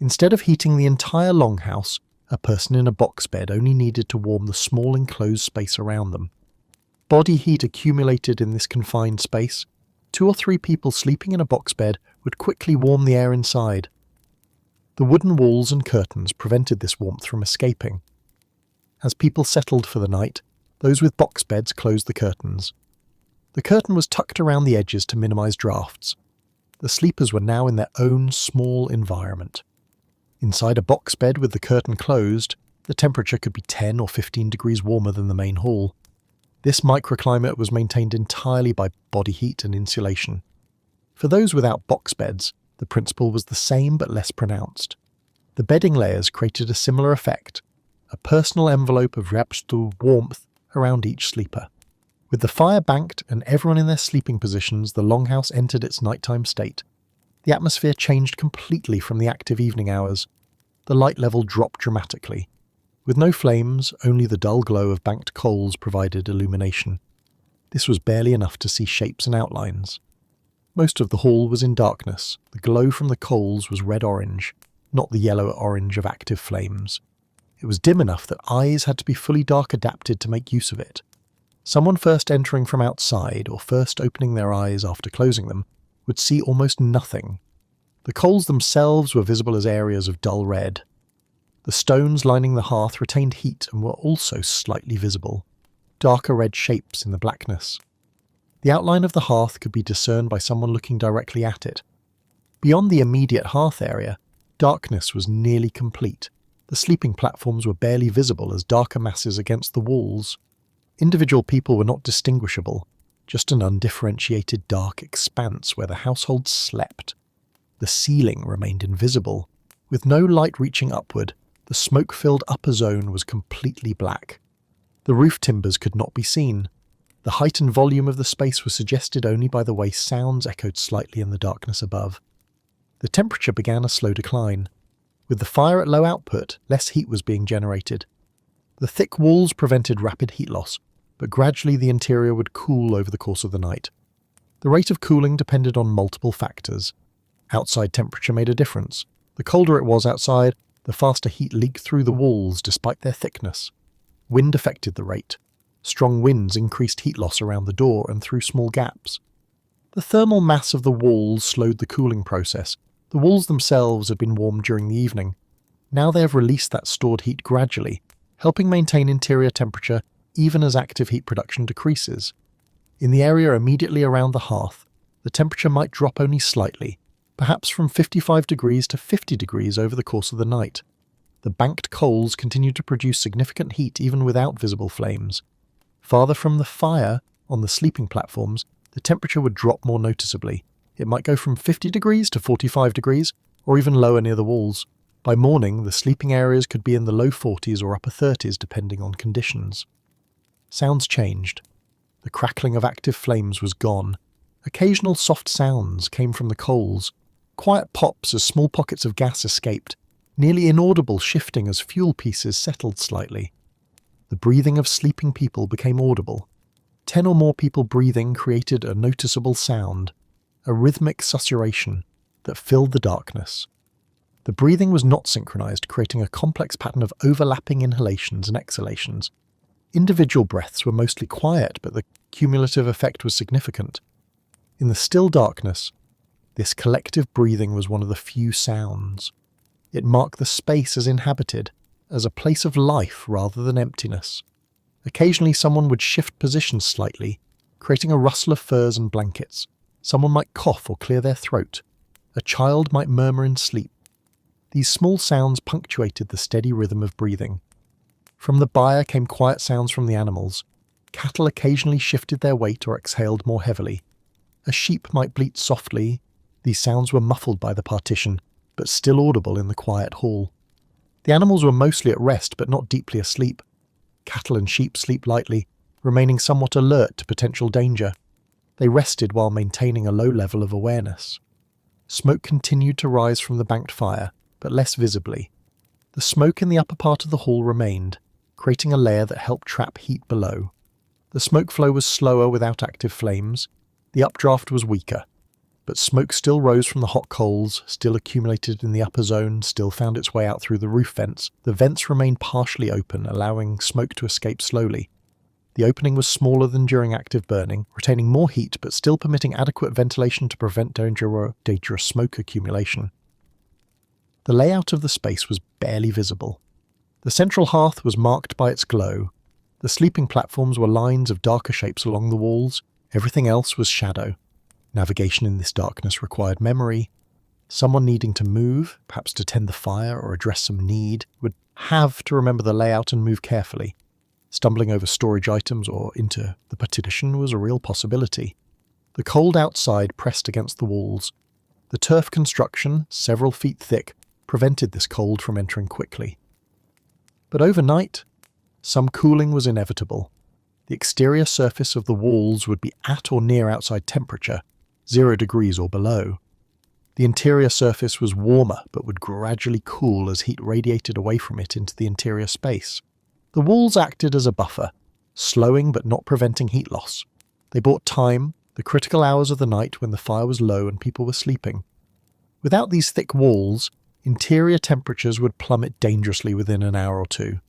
Instead of heating the entire longhouse, a person in a box bed only needed to warm the small enclosed space around them. Body heat accumulated in this confined space. 2 or 3 people sleeping in a box bed would quickly warm the air inside. The wooden walls and curtains prevented this warmth from escaping. As people settled for the night, those with box beds closed the curtains. The curtain was tucked around the edges to minimize drafts. The sleepers were now in their own small environment. Inside a box bed with the curtain closed, the temperature could be 10 or 15 degrees warmer than the main hall. This microclimate was maintained entirely by body heat and insulation. For those without box beds, the principle was the same but less pronounced. The bedding layers created a similar effect, a personal envelope of Rapstu warmth around each sleeper. With the fire banked and everyone in their sleeping positions, the longhouse entered its nighttime state. The atmosphere changed completely from the active evening hours. The light level dropped dramatically. With no flames, only the dull glow of banked coals provided illumination. This was barely enough to see shapes and outlines. Most of the hall was in darkness. The glow from the coals was red-orange, not the yellow-orange of active flames. It was dim enough that eyes had to be fully dark adapted to make use of it. Someone first entering from outside, or first opening their eyes after closing them, would see almost nothing. The coals themselves were visible as areas of dull red. The stones lining the hearth retained heat and were also slightly visible, darker red shapes in the blackness. The outline of the hearth could be discerned by someone looking directly at it. Beyond the immediate hearth area, darkness was nearly complete. The sleeping platforms were barely visible as darker masses against the walls. Individual people were not distinguishable, just an undifferentiated dark expanse where the household slept. The ceiling remained invisible. With no light reaching upward, the smoke-filled upper zone was completely black. The roof timbers could not be seen. The height and volume of the space was suggested only by the way sounds echoed slightly in the darkness above. The temperature began a slow decline. With the fire at low output, less heat was being generated. The thick walls prevented rapid heat loss, but gradually the interior would cool over the course of the night. The rate of cooling depended on multiple factors. Outside temperature made a difference. The colder it was outside, the faster heat leaked through the walls despite their thickness. Wind affected the rate. Strong winds increased heat loss around the door and through small gaps. The thermal mass of the walls slowed the cooling process. The walls themselves had been warmed during the evening. Now they have released that stored heat gradually, helping maintain interior temperature even as active heat production decreases. In the area immediately around the hearth, the temperature might drop only slightly, perhaps from 55 degrees to 50 degrees over the course of the night. The banked coals continued to produce significant heat even without visible flames. Farther from the fire, on the sleeping platforms, the temperature would drop more noticeably. It might go from 50 degrees to 45 degrees, or even lower near the walls. By morning, the sleeping areas could be in the low 40s or upper 30s depending on conditions. Sounds changed. The crackling of active flames was gone. Occasional soft sounds came from the coals. Quiet pops as small pockets of gas escaped, nearly inaudible shifting as fuel pieces settled slightly. The breathing of sleeping people became audible. 10 or more people breathing created a noticeable sound, a rhythmic susurration that filled the darkness. The breathing was not synchronized, creating a complex pattern of overlapping inhalations and exhalations. Individual breaths were mostly quiet, but the cumulative effect was significant. In the still darkness, this collective breathing was one of the few sounds. It marked the space as inhabited, as a place of life rather than emptiness. Occasionally someone would shift positions slightly, creating a rustle of furs and blankets. Someone might cough or clear their throat. A child might murmur in sleep. These small sounds punctuated the steady rhythm of breathing. From the byre came quiet sounds from the animals. Cattle occasionally shifted their weight or exhaled more heavily. A sheep might bleat softly. These sounds were muffled by the partition, but still audible in the quiet hall. The animals were mostly at rest, but not deeply asleep. Cattle and sheep sleep lightly, remaining somewhat alert to potential danger. They rested while maintaining a low level of awareness. Smoke continued to rise from the banked fire, but less visibly. The smoke in the upper part of the hall remained, creating a layer that helped trap heat below. The smoke flow was slower without active flames. The updraft was weaker, but smoke still rose from the hot coals, still accumulated in the upper zone, still found its way out through the roof vents. The vents remained partially open, allowing smoke to escape slowly. The opening was smaller than during active burning, retaining more heat but still permitting adequate ventilation to prevent dangerous smoke accumulation. The layout of the space was barely visible. The central hearth was marked by its glow. The sleeping platforms were lines of darker shapes along the walls. Everything else was shadow. Navigation in this darkness required memory. Someone needing to move, perhaps to tend the fire or address some need, would have to remember the layout and move carefully. Stumbling over storage items or into the partition was a real possibility. The cold outside pressed against the walls. The turf construction, several feet thick, prevented this cold from entering quickly. But overnight, some cooling was inevitable. The exterior surface of the walls would be at or near outside temperature, 0 degrees or below. The interior surface was warmer but would gradually cool as heat radiated away from it into the interior space. The walls acted as a buffer, slowing but not preventing heat loss. They bought time, the critical hours of the night when the fire was low and people were sleeping. Without these thick walls, interior temperatures would plummet dangerously within an hour or two.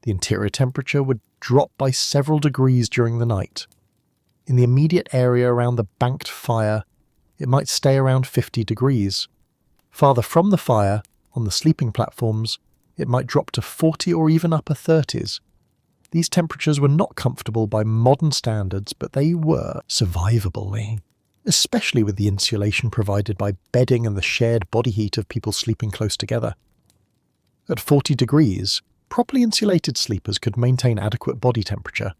The interior temperature would drop by several degrees during the night. In the immediate area around the banked fire, it might stay around 50 degrees. Farther from the fire, on the sleeping platforms, it might drop to 40 or even upper 30s. These temperatures were not comfortable by modern standards, but they were survivable, especially with the insulation provided by bedding and the shared body heat of people sleeping close together. At 40 degrees, properly insulated sleepers could maintain adequate body temperature.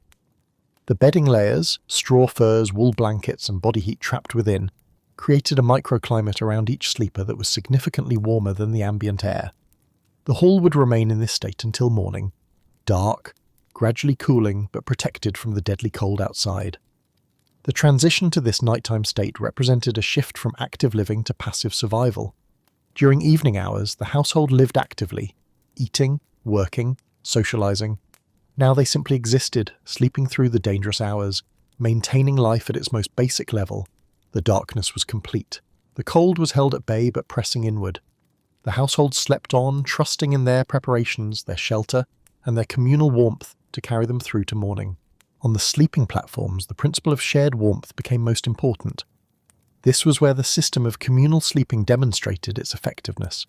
The bedding layers, straw furs, wool blankets, and body heat trapped within, created a microclimate around each sleeper that was significantly warmer than the ambient air. The hall would remain in this state until morning, dark, gradually cooling but protected from the deadly cold outside. The transition to this nighttime state represented a shift from active living to passive survival. During evening hours, the household lived actively, eating, working, socializing. Now they simply existed, sleeping through the dangerous hours, maintaining life at its most basic level. The darkness was complete. The cold was held at bay but pressing inward. The household slept on, trusting in their preparations, their shelter, and their communal warmth to carry them through to morning. On the sleeping platforms, the principle of shared warmth became most important. This was where the system of communal sleeping demonstrated its effectiveness.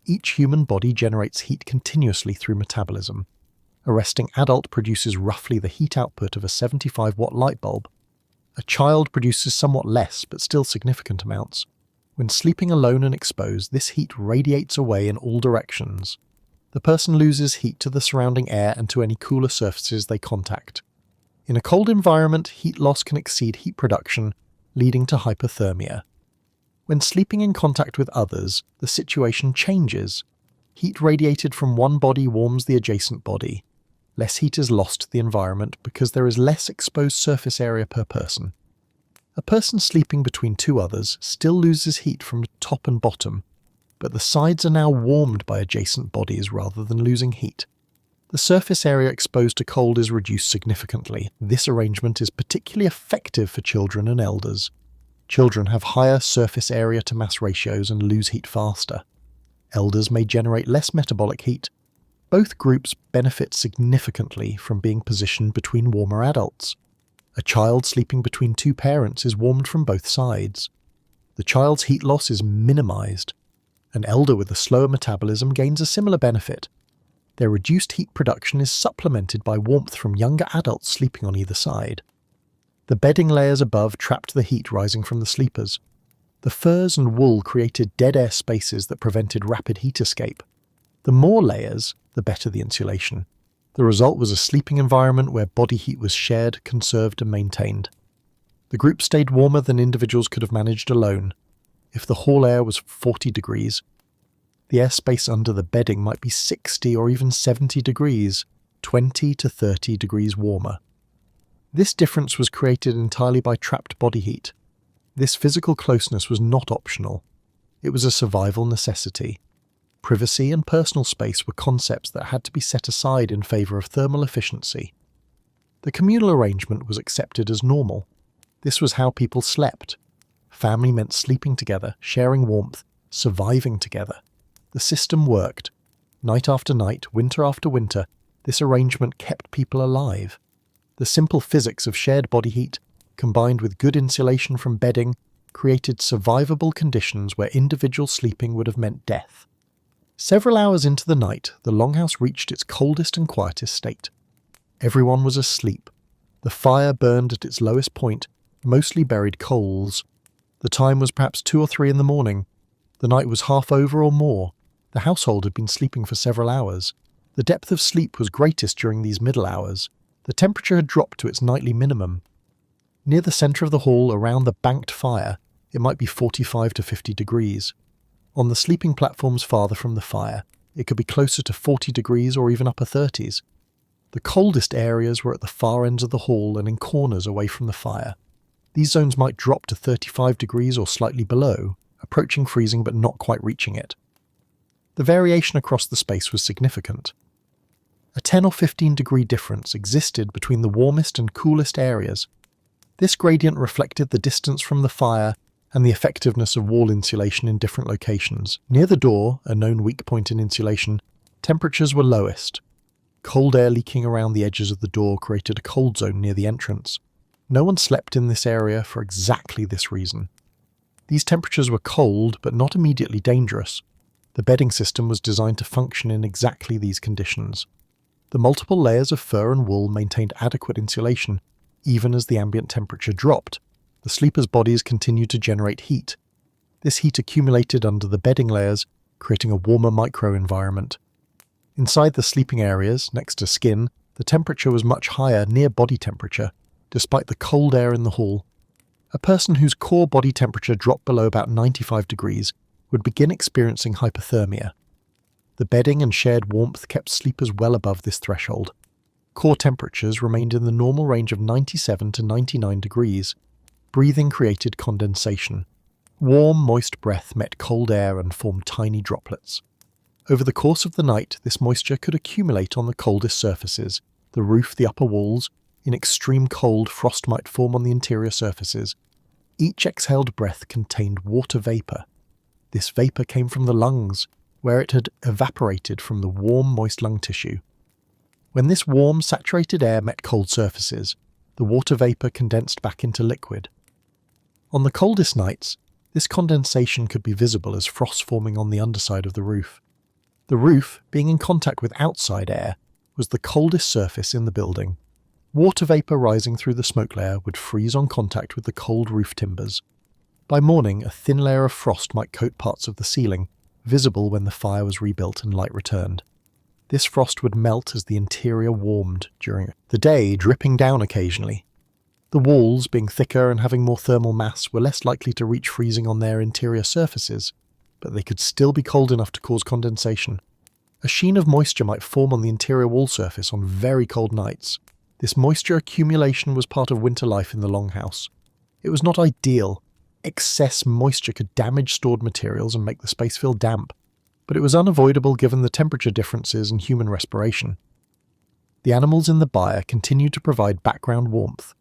Each human body generates heat continuously through metabolism. A resting adult produces roughly the heat output of a 75-watt light bulb. A child produces somewhat less, but still significant amounts. When sleeping alone and exposed, this heat radiates away in all directions. The person loses heat to the surrounding air and to any cooler surfaces they contact. In a cold environment, heat loss can exceed heat production, leading to hypothermia. When sleeping in contact with others, the situation changes. Heat radiated from one body warms the adjacent body. Less heat is lost to the environment because there is less exposed surface area per person. A person sleeping between two others still loses heat from top and bottom, but the sides are now warmed by adjacent bodies rather than losing heat. The surface area exposed to cold is reduced significantly. This arrangement is particularly effective for children and elders. Children have higher surface area to mass ratios and lose heat faster. Elders may generate less metabolic heat. Both groups benefit significantly from being positioned between warmer adults. A child sleeping between two parents is warmed from both sides. The child's heat loss is minimized. An elder with a slower metabolism gains a similar benefit. Their reduced heat production is supplemented by warmth from younger adults sleeping on either side. The bedding layers above trapped the heat rising from the sleepers. The furs and wool created dead air spaces that prevented rapid heat escape. The more layers, the better the insulation. The result was a sleeping environment where body heat was shared, conserved and maintained. The group stayed warmer than individuals could have managed alone. If the hall air was 40 degrees, the airspace under the bedding might be 60 or even 70 degrees, 20 to 30 degrees warmer. This difference was created entirely by trapped body heat. This physical closeness was not optional. It was a survival necessity. Privacy and personal space were concepts that had to be set aside in favour of thermal efficiency. The communal arrangement was accepted as normal. This was how people slept. Family meant sleeping together, sharing warmth, surviving together. The system worked. Night after night, winter after winter, this arrangement kept people alive. The simple physics of shared body heat, combined with good insulation from bedding, created survivable conditions where individual sleeping would have meant death. Several hours into the night, the longhouse reached its coldest and quietest state. Everyone was asleep. The fire burned at its lowest point, mostly buried coals. The time was perhaps 2 or 3 in the morning. The night was half over or more. The household had been sleeping for several hours. The depth of sleep was greatest during these middle hours. The temperature had dropped to its nightly minimum. Near the centre of the hall, around the banked fire, it might be 45 to 50 degrees. On the sleeping platforms farther from the fire, it could be closer to 40 degrees or even upper 30s. The coldest areas were at the far ends of the hall and in corners away from the fire. These zones might drop to 35 degrees or slightly below, approaching freezing but not quite reaching it. The variation across the space was significant. A 10 or 15 degree difference existed between the warmest and coolest areas. This gradient reflected the distance from the fire and the effectiveness of wall insulation in different locations. Near the door, a known weak point in insulation, temperatures were lowest. Cold air leaking around the edges of the door created a cold zone near the entrance. No one slept in this area for exactly this reason. These temperatures were cold but not immediately dangerous. The bedding system was designed to function in exactly these conditions. The multiple layers of fur and wool maintained adequate insulation, even as the ambient temperature dropped. The sleepers' bodies continued to generate heat. This heat accumulated under the bedding layers, creating a warmer microenvironment. Inside the sleeping areas, next to skin, the temperature was much higher, near body temperature, despite the cold air in the hall. A person whose core body temperature dropped below about 95 degrees would begin experiencing hypothermia. The bedding and shared warmth kept sleepers well above this threshold. Core temperatures remained in the normal range of 97 to 99 degrees. Breathing created condensation. Warm, moist breath met cold air and formed tiny droplets. Over the course of the night, this moisture could accumulate on the coldest surfaces, the roof, the upper walls. In extreme cold, frost might form on the interior surfaces. Each exhaled breath contained water vapour. This vapour came from the lungs, where it had evaporated from the warm, moist lung tissue. When this warm, saturated air met cold surfaces, the water vapour condensed back into liquid. On the coldest nights, this condensation could be visible as frost forming on the underside of the roof. The roof, being in contact with outside air, was the coldest surface in the building. Water vapour rising through the smoke layer would freeze on contact with the cold roof timbers. By morning, a thin layer of frost might coat parts of the ceiling, visible when the fire was rebuilt and light returned. This frost would melt as the interior warmed during the day, dripping down occasionally. The walls, being thicker and having more thermal mass, were less likely to reach freezing on their interior surfaces, but they could still be cold enough to cause condensation. A sheen of moisture might form on the interior wall surface on very cold nights. This moisture accumulation was part of winter life in the longhouse. It was not ideal. Excess moisture could damage stored materials and make the space feel damp, but it was unavoidable given the temperature differences and human respiration. The animals in the byre continued to provide background warmth.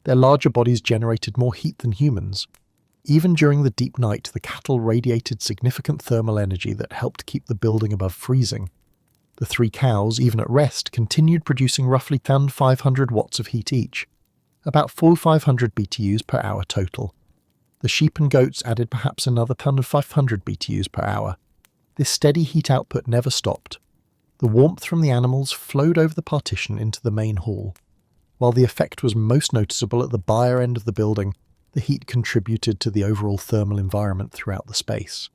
Their larger bodies generated more heat than humans. Even during the deep night, the cattle radiated significant thermal energy that helped keep the building above freezing. The 3 cows, even at rest, continued producing roughly 1,500 watts of heat each, about 4,500 BTUs per hour total. The sheep and goats added perhaps another 1,500 BTUs per hour. This steady heat output never stopped. The warmth from the animals flowed over the partition into the main hall. While the effect was most noticeable at the byre end of the building, the heat contributed to the overall thermal environment throughout the space.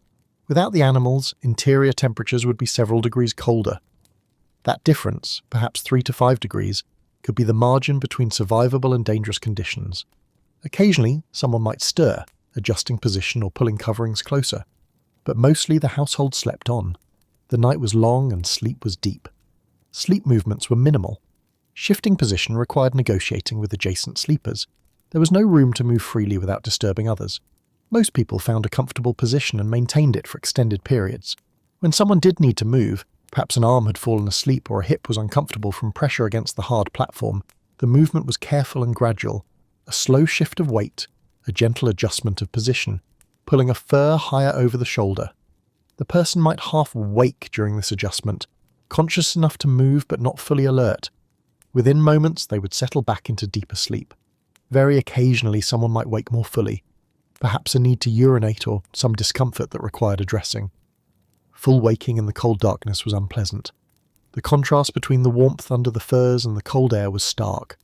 Without the animals, interior temperatures would be several degrees colder. That difference, perhaps 3 to 5 degrees, could be the margin between survivable and dangerous conditions. Occasionally, someone might stir, adjusting position or pulling coverings closer. But mostly the household slept on. The night was long and sleep was deep. Sleep movements were minimal. Shifting position required negotiating with adjacent sleepers. There was no room to move freely without disturbing others. Most people found a comfortable position and maintained it for extended periods. When someone did need to move, perhaps an arm had fallen asleep or a hip was uncomfortable from pressure against the hard platform, the movement was careful and gradual, a slow shift of weight, a gentle adjustment of position, pulling a fur higher over the shoulder. The person might half wake during this adjustment, conscious enough to move but not fully alert. Within moments, they would settle back into deeper sleep. Very occasionally, someone might wake more fully, perhaps a need to urinate or some discomfort that required addressing. Full waking in the cold darkness was unpleasant. The contrast between the warmth under the furs and the cold air was stark.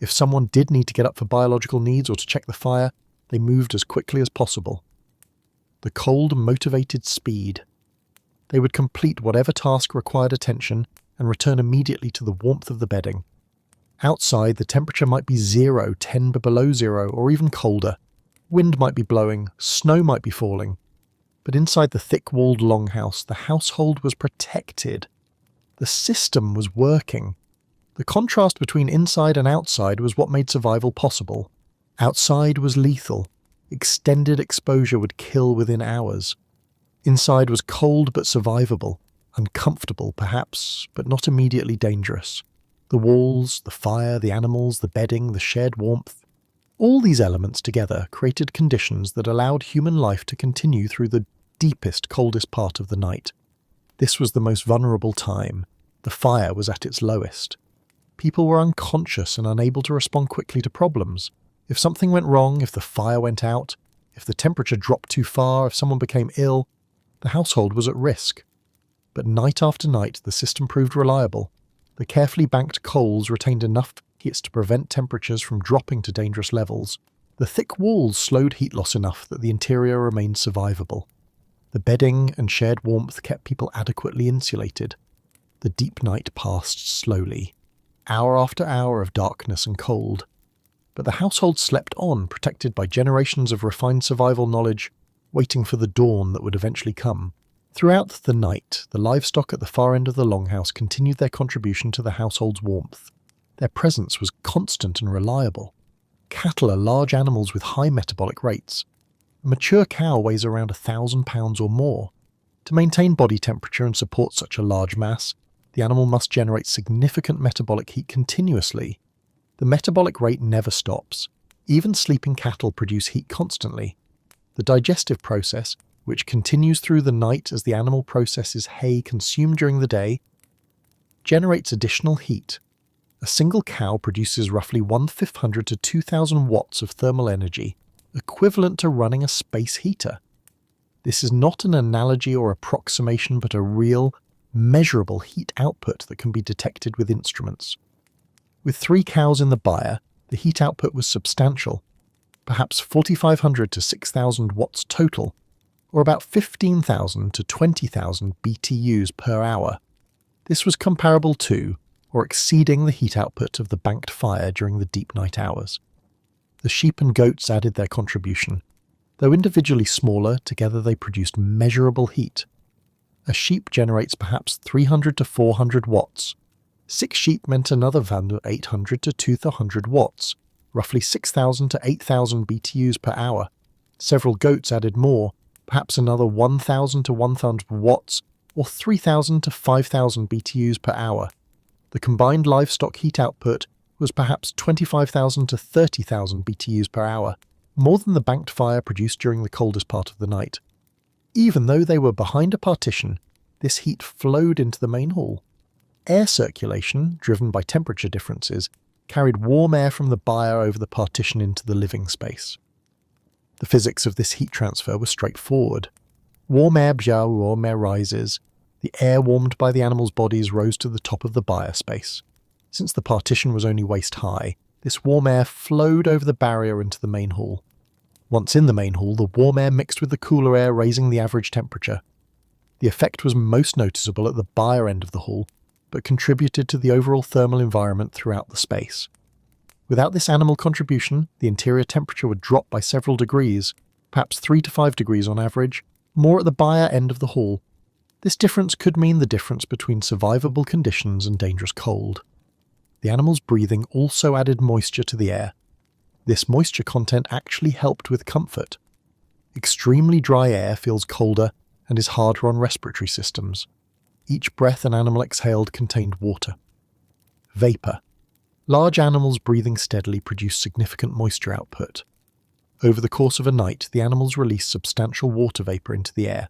If someone did need to get up for biological needs or to check the fire, they moved as quickly as possible. The cold motivated speed. They would complete whatever task required attention and return immediately to the warmth of the bedding. Outside, the temperature might be 0, 10 below 0, or even colder. Wind might be blowing, snow might be falling. But inside the thick-walled longhouse, the household was protected. The system was working. The contrast between inside and outside was what made survival possible. Outside was lethal. Extended exposure would kill within hours. Inside was cold but survivable, uncomfortable perhaps, but not immediately dangerous. The walls, the fire, the animals, the bedding, the shared warmth. All these elements together created conditions that allowed human life to continue through the deepest, coldest part of the night. This was the most vulnerable time. The fire was at its lowest. People were unconscious and unable to respond quickly to problems. If something went wrong, if the fire went out, if the temperature dropped too far, if someone became ill, the household was at risk. But night after night, the system proved reliable. The carefully banked coals retained enough heat to prevent temperatures from dropping to dangerous levels. The thick walls slowed heat loss enough that the interior remained survivable. The bedding and shared warmth kept people adequately insulated. The deep night passed slowly, hour after hour of darkness and cold. But the household slept on, protected by generations of refined survival knowledge, waiting for the dawn that would eventually come. Throughout the night, the livestock at the far end of the longhouse continued their contribution to the household's warmth. Their presence was constant and reliable. Cattle are large animals with high metabolic rates. A mature cow weighs around 1,000 pounds or more. To maintain body temperature and support such a large mass, the animal must generate significant metabolic heat continuously. The metabolic rate never stops. Even sleeping cattle produce heat constantly. The digestive process, which continues through the night as the animal processes hay consumed during the day, generates additional heat. A single cow produces roughly 1,500 to 2,000 watts of thermal energy, equivalent to running a space heater. This is not an analogy or approximation, but a real, measurable heat output that can be detected with instruments. With 3 cows in the byre, the heat output was substantial, perhaps 4,500 to 6,000 watts total, or about 15,000 to 20,000 BTUs per hour. This was comparable to, or exceeding the heat output of the banked fire during the deep night hours. The sheep and goats added their contribution. Though individually smaller, together they produced measurable heat. A sheep generates perhaps 300 to 400 watts. 6 sheep meant another value of 800 to 200 watts, roughly 6,000 to 8,000 BTUs per hour. Several goats added more, perhaps another 1,000 to 1,000 watts, or 3,000 to 5,000 BTUs per hour. The combined livestock heat output was perhaps 25,000 to 30,000 BTUs per hour, more than the banked fire produced during the coldest part of the night. Even though they were behind a partition, this heat flowed into the main hall. Air circulation, driven by temperature differences, carried warm air from the byre over the partition into the living space. The physics of this heat transfer was straightforward. Warm air bjiao, warm air rises. The air warmed by the animals' bodies rose to the top of the byre space. Since the partition was only waist high, this warm air flowed over the barrier into the main hall. Once in the main hall, the warm air mixed with the cooler air, raising the average temperature. The effect was most noticeable at the byre end of the hall, but contributed to the overall thermal environment throughout the space. Without this animal contribution, the interior temperature would drop by several degrees, perhaps 3 to 5 degrees on average, more at the byre end of the hall. This difference could mean the difference between survivable conditions and dangerous cold. The animal's breathing also added moisture to the air. This moisture content actually helped with comfort. Extremely dry air feels colder and is harder on respiratory systems. Each breath an animal exhaled contained water. Vapor. Large animals breathing steadily produce significant moisture output. Over the course of a night, the animals released substantial water vapor into the air.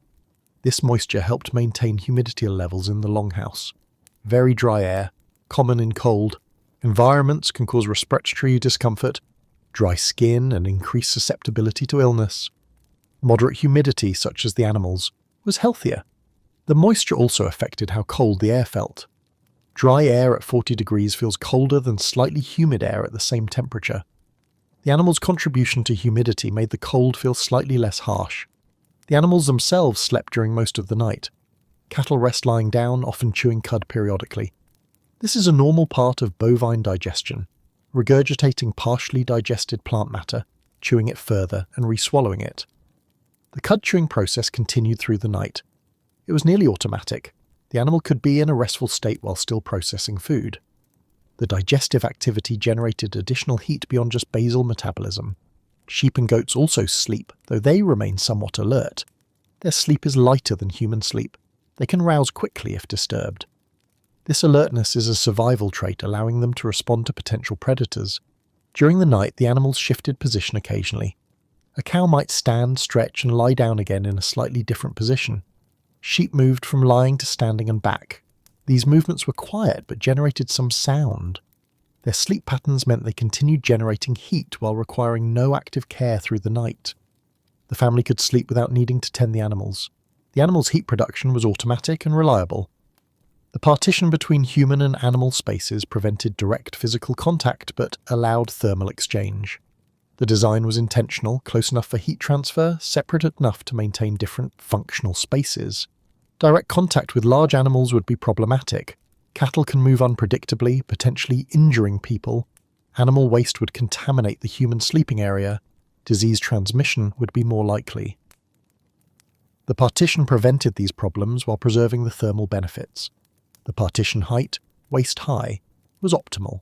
This moisture helped maintain humidity levels in the longhouse. Very dry air, common in cold environments, can cause respiratory discomfort, dry skin, and increased susceptibility to illness. Moderate humidity, such as the animals, was healthier. The moisture also affected how cold the air felt. Dry air at 40 degrees feels colder than slightly humid air at the same temperature. The animals' contribution to humidity made the cold feel slightly less harsh. The animals themselves slept during most of the night. Cattle rest lying down, often chewing cud periodically. This is a normal part of bovine digestion, regurgitating partially digested plant matter, chewing it further and re-swallowing it. The cud chewing process continued through the night. It was nearly automatic. The animal could be in a restful state while still processing food. The digestive activity generated additional heat beyond just basal metabolism. Sheep and goats also sleep, though they remain somewhat alert. Their sleep is lighter than human sleep. They can rouse quickly if disturbed. This alertness is a survival trait, allowing them to respond to potential predators. During the night, the animals shifted position occasionally. A cow might stand, stretch, and lie down again in a slightly different position. Sheep moved from lying to standing and back. These movements were quiet but generated some sound. Their sleep patterns meant they continued generating heat while requiring no active care through the night. The family could sleep without needing to tend the animals. The animals' heat production was automatic and reliable. The partition between human and animal spaces prevented direct physical contact but allowed thermal exchange. The design was intentional, close enough for heat transfer, separate enough to maintain different functional spaces. Direct contact with large animals would be problematic. Cattle can move unpredictably, potentially injuring people. Animal waste would contaminate the human sleeping area. Disease transmission would be more likely. The partition prevented these problems while preserving the thermal benefits. The partition height, waist high, was optimal.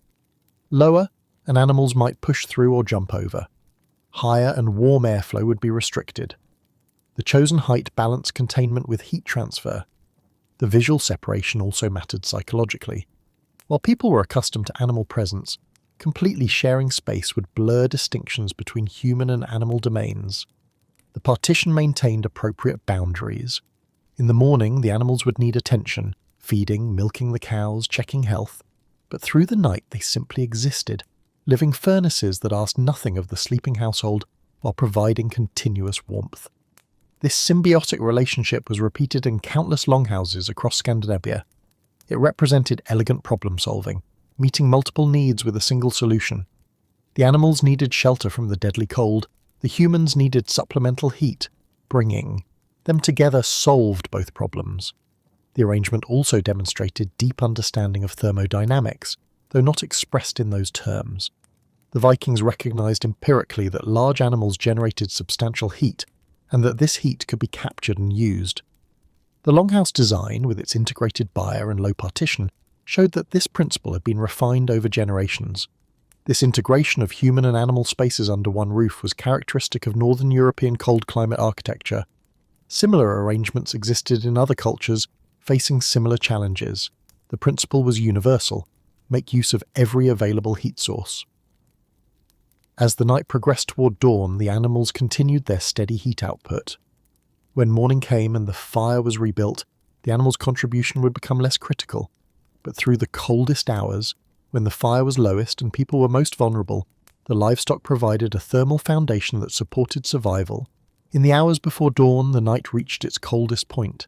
Lower, and animals might push through or jump over. Higher and warm airflow would be restricted. The chosen height balanced containment with heat transfer. The visual separation also mattered psychologically. While people were accustomed to animal presence, completely sharing space would blur distinctions between human and animal domains. The partition maintained appropriate boundaries. In the morning, the animals would need attention, feeding, milking the cows, checking health, but through the night they simply existed, living furnaces that asked nothing of the sleeping household while providing continuous warmth. This symbiotic relationship was repeated in countless longhouses across Scandinavia. It represented elegant problem-solving, meeting multiple needs with a single solution. The animals needed shelter from the deadly cold, the humans needed supplemental heat, bringing them together solved both problems. The arrangement also demonstrated deep understanding of thermodynamics, though not expressed in those terms. The Vikings recognized empirically that large animals generated substantial heat, and that this heat could be captured and used. The longhouse design, with its integrated byre and low partition, showed that this principle had been refined over generations. This integration of human and animal spaces under one roof was characteristic of Northern European cold climate architecture. Similar arrangements existed in other cultures facing similar challenges. The principle was universal: make use of every available heat source. As the night progressed toward dawn, the animals continued their steady heat output. When morning came and the fire was rebuilt, the animals' contribution would become less critical. But through the coldest hours, when the fire was lowest and people were most vulnerable, the livestock provided a thermal foundation that supported survival. In the hours before dawn, the night reached its coldest point.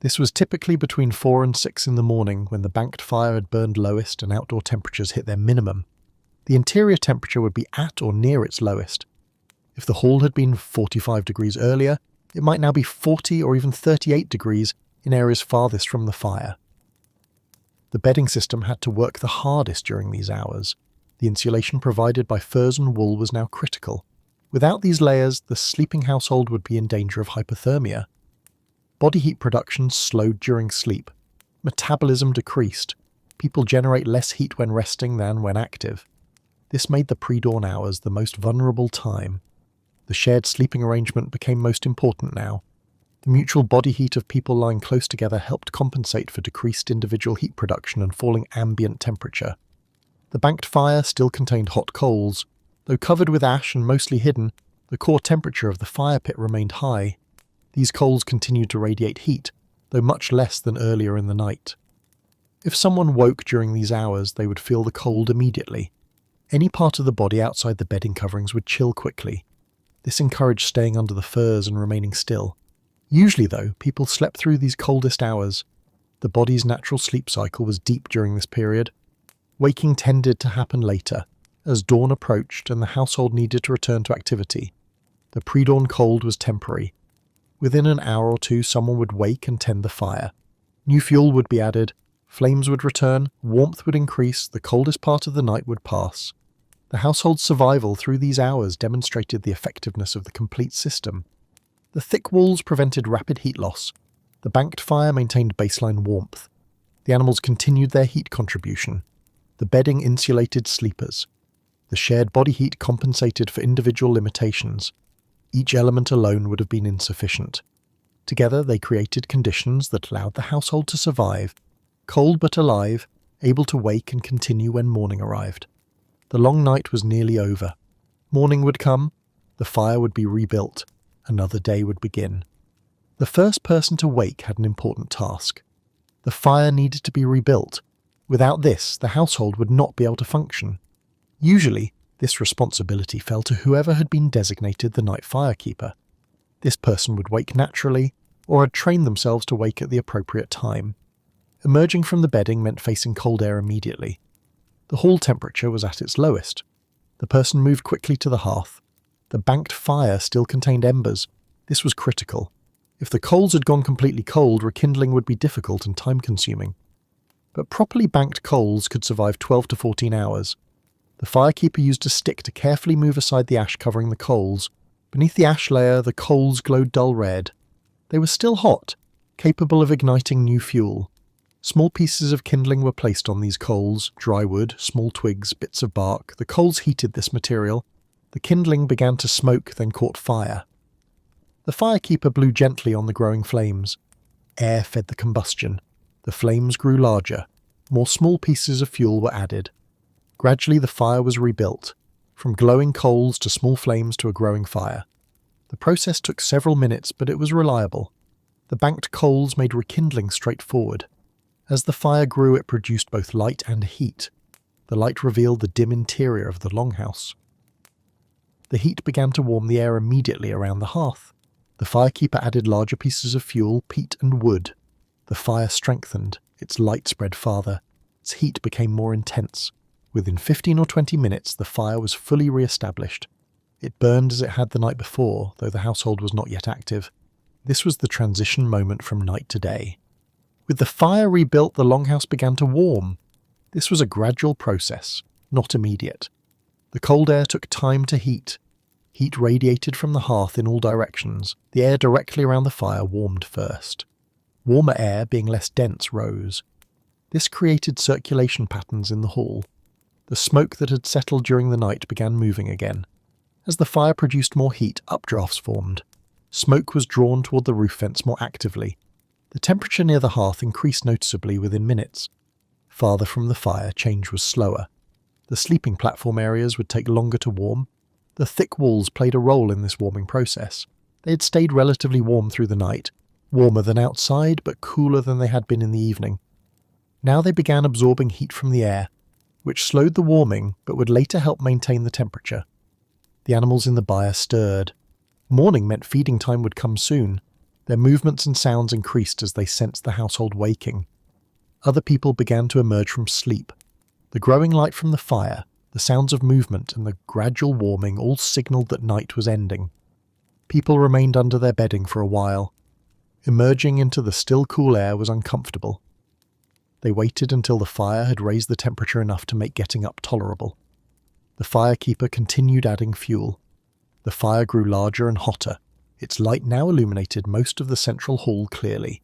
This was typically between 4 and 6 in the morning, when the banked fire had burned lowest and outdoor temperatures hit their minimum. The interior temperature would be at or near its lowest. If the hall had been 45 degrees earlier, it might now be 40 or even 38 degrees in areas farthest from the fire. The bedding system had to work the hardest during these hours. The insulation provided by furs and wool was now critical. Without these layers, the sleeping household would be in danger of hypothermia. Body heat production slowed during sleep. Metabolism decreased. People generate less heat when resting than when active. This made the pre-dawn hours the most vulnerable time. The shared sleeping arrangement became most important now. The mutual body heat of people lying close together helped compensate for decreased individual heat production and falling ambient temperature. The banked fire still contained hot coals. Though covered with ash and mostly hidden, the core temperature of the fire pit remained high. These coals continued to radiate heat, though much less than earlier in the night. If someone woke during these hours, they would feel the cold immediately. Any part of the body outside the bedding coverings would chill quickly. This encouraged staying under the furs and remaining still. Usually, though, people slept through these coldest hours. The body's natural sleep cycle was deep during this period. Waking tended to happen later, as dawn approached and the household needed to return to activity. The pre-dawn cold was temporary. Within an hour or two, someone would wake and tend the fire. New fuel would be added, flames would return, warmth would increase, the coldest part of the night would pass. The household's survival through these hours demonstrated the effectiveness of the complete system. The thick walls prevented rapid heat loss. The banked fire maintained baseline warmth. The animals continued their heat contribution. The bedding insulated sleepers. The shared body heat compensated for individual limitations. Each element alone would have been insufficient. Together they created conditions that allowed the household to survive, cold but alive, able to wake and continue when morning arrived. The long night was nearly over. Morning would come, the fire would be rebuilt, another day would begin. The first person to wake had an important task. The fire needed to be rebuilt. Without this, the household would not be able to function. Usually, this responsibility fell to whoever had been designated the night firekeeper. This person would wake naturally, or had trained themselves to wake at the appropriate time. Emerging from the bedding meant facing cold air immediately. The hall temperature was at its lowest. The person moved quickly to the hearth. The banked fire still contained embers. This was critical. If the coals had gone completely cold, rekindling would be difficult and time-consuming. But properly banked coals could survive 12 to 14 hours. The firekeeper used a stick to carefully move aside the ash covering the coals. Beneath the ash layer, the coals glowed dull red. They were still hot, capable of igniting new fuel. Small pieces of kindling were placed on these coals, dry wood, small twigs, bits of bark. The coals heated this material. The kindling began to smoke, then caught fire. The firekeeper blew gently on the growing flames. Air fed the combustion. The flames grew larger. More small pieces of fuel were added. Gradually the fire was rebuilt, from glowing coals to small flames to a growing fire. The process took several minutes, but it was reliable. The banked coals made rekindling straightforward. As the fire grew, it produced both light and heat. The light revealed the dim interior of the longhouse. The heat began to warm the air immediately around the hearth. The firekeeper added larger pieces of fuel, peat and wood. The fire strengthened, its light spread farther. Its heat became more intense. Within 15 or 20 minutes, the fire was fully re-established. It burned as it had the night before, though the household was not yet active. This was the transition moment from night to day. With the fire rebuilt, the longhouse began to warm. This was a gradual process, not immediate. The cold air took time to heat. Heat radiated from the hearth in all directions. The air directly around the fire warmed first. Warmer air, being less dense, rose. This created circulation patterns in the hall. The smoke that had settled during the night began moving again. As the fire produced more heat, updrafts formed. Smoke was drawn toward the roof vents more actively. The temperature near the hearth increased noticeably within minutes. Farther from the fire, change was slower. The sleeping platform areas would take longer to warm. The thick walls played a role in this warming process. They had stayed relatively warm through the night, warmer than outside, but cooler than they had been in the evening. Now they began absorbing heat from the air, which slowed the warming but would later help maintain the temperature. The animals in the byre stirred. Morning meant feeding time would come soon. Their movements and sounds increased as they sensed the household waking. Other people began to emerge from sleep. The growing light from the fire, The sounds of movement and the gradual warming all signalled that night was ending. People remained under their bedding for a while. Emerging into the still cool air was uncomfortable. They waited until the fire had raised the temperature enough to make getting up tolerable. The firekeeper continued adding fuel. The fire grew larger and hotter. Its light now illuminated most of the central hall clearly.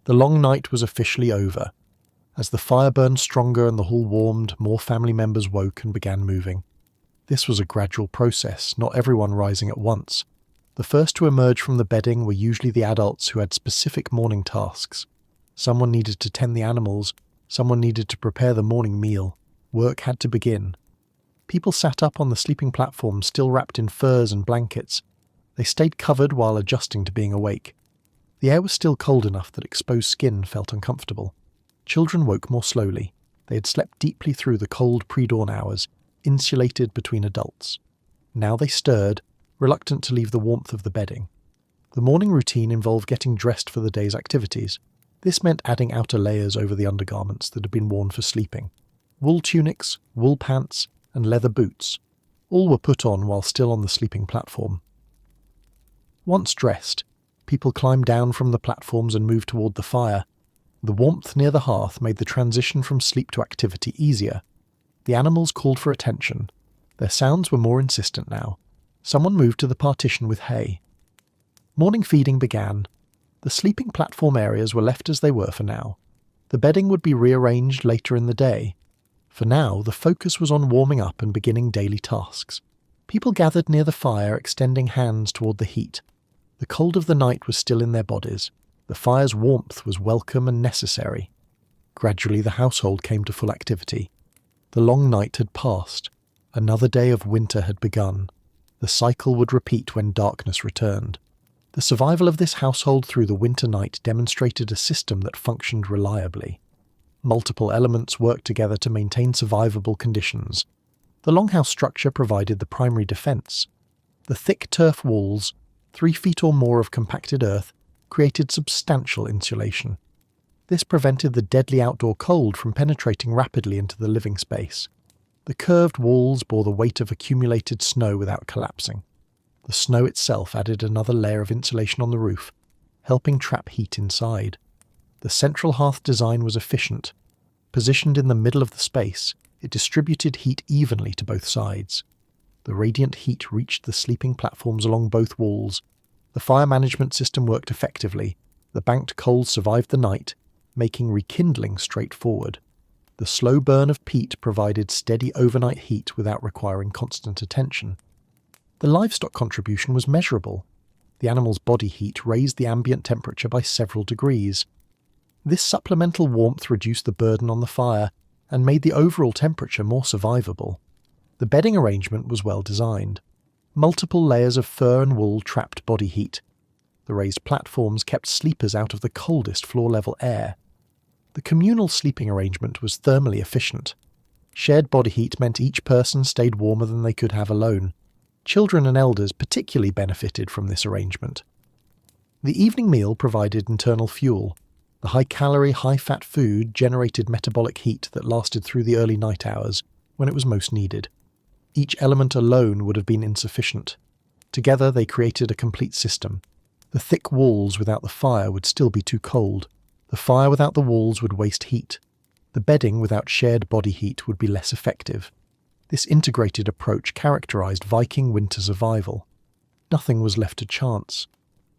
The long night was officially over. As the fire burned stronger and the hall warmed, more family members woke and began moving. This was a gradual process, not everyone rising at once. The first to emerge from the bedding were usually the adults who had specific morning tasks. Someone needed to tend the animals, someone needed to prepare the morning meal. Work had to begin. People sat up on the sleeping platforms still wrapped in furs and blankets. They stayed covered while adjusting to being awake. The air was still cold enough that exposed skin felt uncomfortable. Children woke more slowly. They had slept deeply through the cold pre-dawn hours, insulated between adults. Now they stirred, reluctant to leave the warmth of the bedding. The morning routine involved getting dressed for the day's activities. This meant adding outer layers over the undergarments that had been worn for sleeping. Wool tunics, wool pants, and leather boots. All were put on while still on the sleeping platform. Once dressed, people climbed down from the platforms and moved toward the fire. The warmth near the hearth made the transition from sleep to activity easier. The animals called for attention. Their sounds were more insistent now. Someone moved to the partition with hay. Morning feeding began. The sleeping platform areas were left as they were for now. The bedding would be rearranged later in the day. For now, the focus was on warming up and beginning daily tasks. People gathered near the fire, extending hands toward the heat. The cold of the night was still in their bodies. The fire's warmth was welcome and necessary. Gradually, the household came to full activity. The long night had passed. Another day of winter had begun. The cycle would repeat when darkness returned. The survival of this household through the winter night demonstrated a system that functioned reliably. Multiple elements worked together to maintain survivable conditions. The longhouse structure provided the primary defense. The thick turf walls, 3 feet or more of compacted earth, created substantial insulation. This prevented the deadly outdoor cold from penetrating rapidly into the living space. The curved walls bore the weight of accumulated snow without collapsing. The snow itself added another layer of insulation on the roof, helping trap heat inside. The central hearth design was efficient. Positioned in the middle of the space, it distributed heat evenly to both sides. The radiant heat reached the sleeping platforms along both walls. The fire management system worked effectively. The banked coals survived the night, making rekindling straightforward. The slow burn of peat provided steady overnight heat without requiring constant attention. The livestock contribution was measurable. The animal's body heat raised the ambient temperature by several degrees. This supplemental warmth reduced the burden on the fire and made the overall temperature more survivable. The bedding arrangement was well designed. Multiple layers of fur and wool trapped body heat. The raised platforms kept sleepers out of the coldest floor-level air. The communal sleeping arrangement was thermally efficient. Shared body heat meant each person stayed warmer than they could have alone. Children and elders particularly benefited from this arrangement. The evening meal provided internal fuel. The high-calorie, high-fat food generated metabolic heat that lasted through the early night hours, when it was most needed. Each element alone would have been insufficient. Together they created a complete system. The thick walls without the fire would still be too cold. The fire without the walls would waste heat. The bedding without shared body heat would be less effective. This integrated approach characterized Viking winter survival. Nothing was left to chance.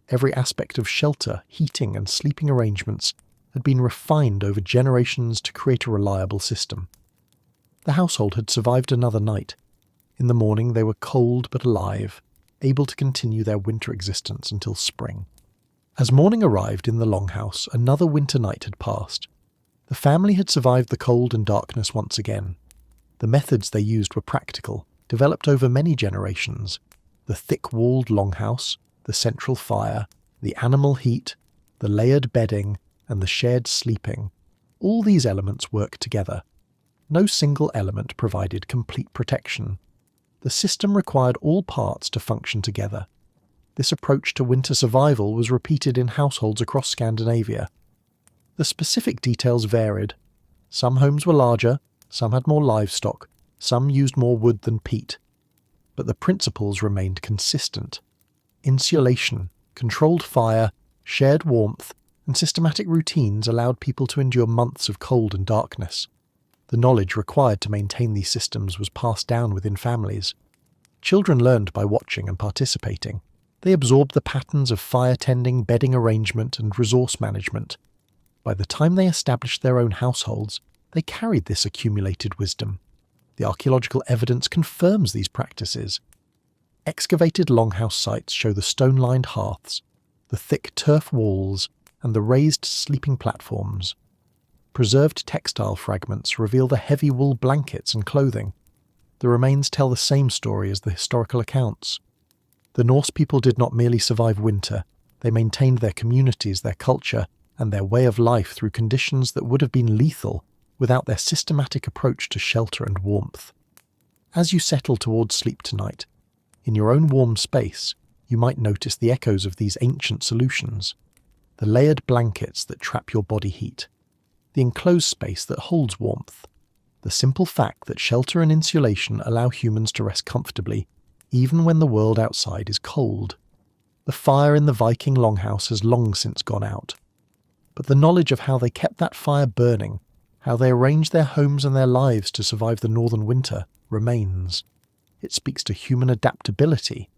Every aspect of shelter, heating, and sleeping arrangements had been refined over generations to create a reliable system. The household had survived another night. In the morning they were cold but alive, able to continue their winter existence until spring. As morning arrived in the Longhouse, another winter night had passed. The family had survived the cold and darkness once again. The methods they used were practical, developed over many generations. The thick-walled longhouse, the central fire, the animal heat, the layered bedding, and the shared sleeping. All these elements worked together. No single element provided complete protection. The system required all parts to function together. This approach to winter survival was repeated in households across Scandinavia. The specific details varied. Some homes were larger, some had more livestock, Some used more wood than peat, but the principles remained consistent. Insulation, controlled fire, shared warmth, and systematic routines allowed people to endure months of cold and darkness. The knowledge required to maintain these systems was passed down within families. Children learned by watching and participating. They absorbed the patterns of fire tending, bedding arrangement, and resource management. By the time they established their own households, they carried this accumulated wisdom. The archaeological evidence confirms these practices. Excavated longhouse sites show the stone-lined hearths, the thick turf walls, and the raised sleeping platforms. Preserved textile fragments reveal the heavy wool blankets and clothing. The remains tell the same story as the historical accounts. The Norse people did not merely survive winter, they maintained their communities, their culture, and their way of life through conditions that would have been lethal without their systematic approach to shelter and warmth. As you settle towards sleep tonight, in your own warm space, you might notice the echoes of these ancient solutions. The layered blankets that trap your body heat, the enclosed space that holds warmth, the simple fact that shelter and insulation allow humans to rest comfortably even when the world outside is cold. The fire in the Viking longhouse has long since gone out, but the knowledge of how they kept that fire burning, how they arranged their homes and their lives to survive the northern winter, remains. It speaks to human adaptability,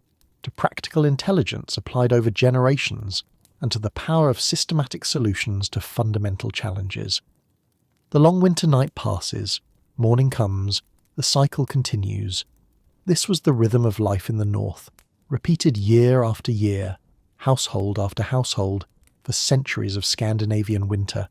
to practical intelligence applied over generations, and to the power of systematic solutions to fundamental challenges. The long winter night passes, morning comes, the cycle continues. This was the rhythm of life in the north, repeated year after year, household after household, for centuries of Scandinavian winter.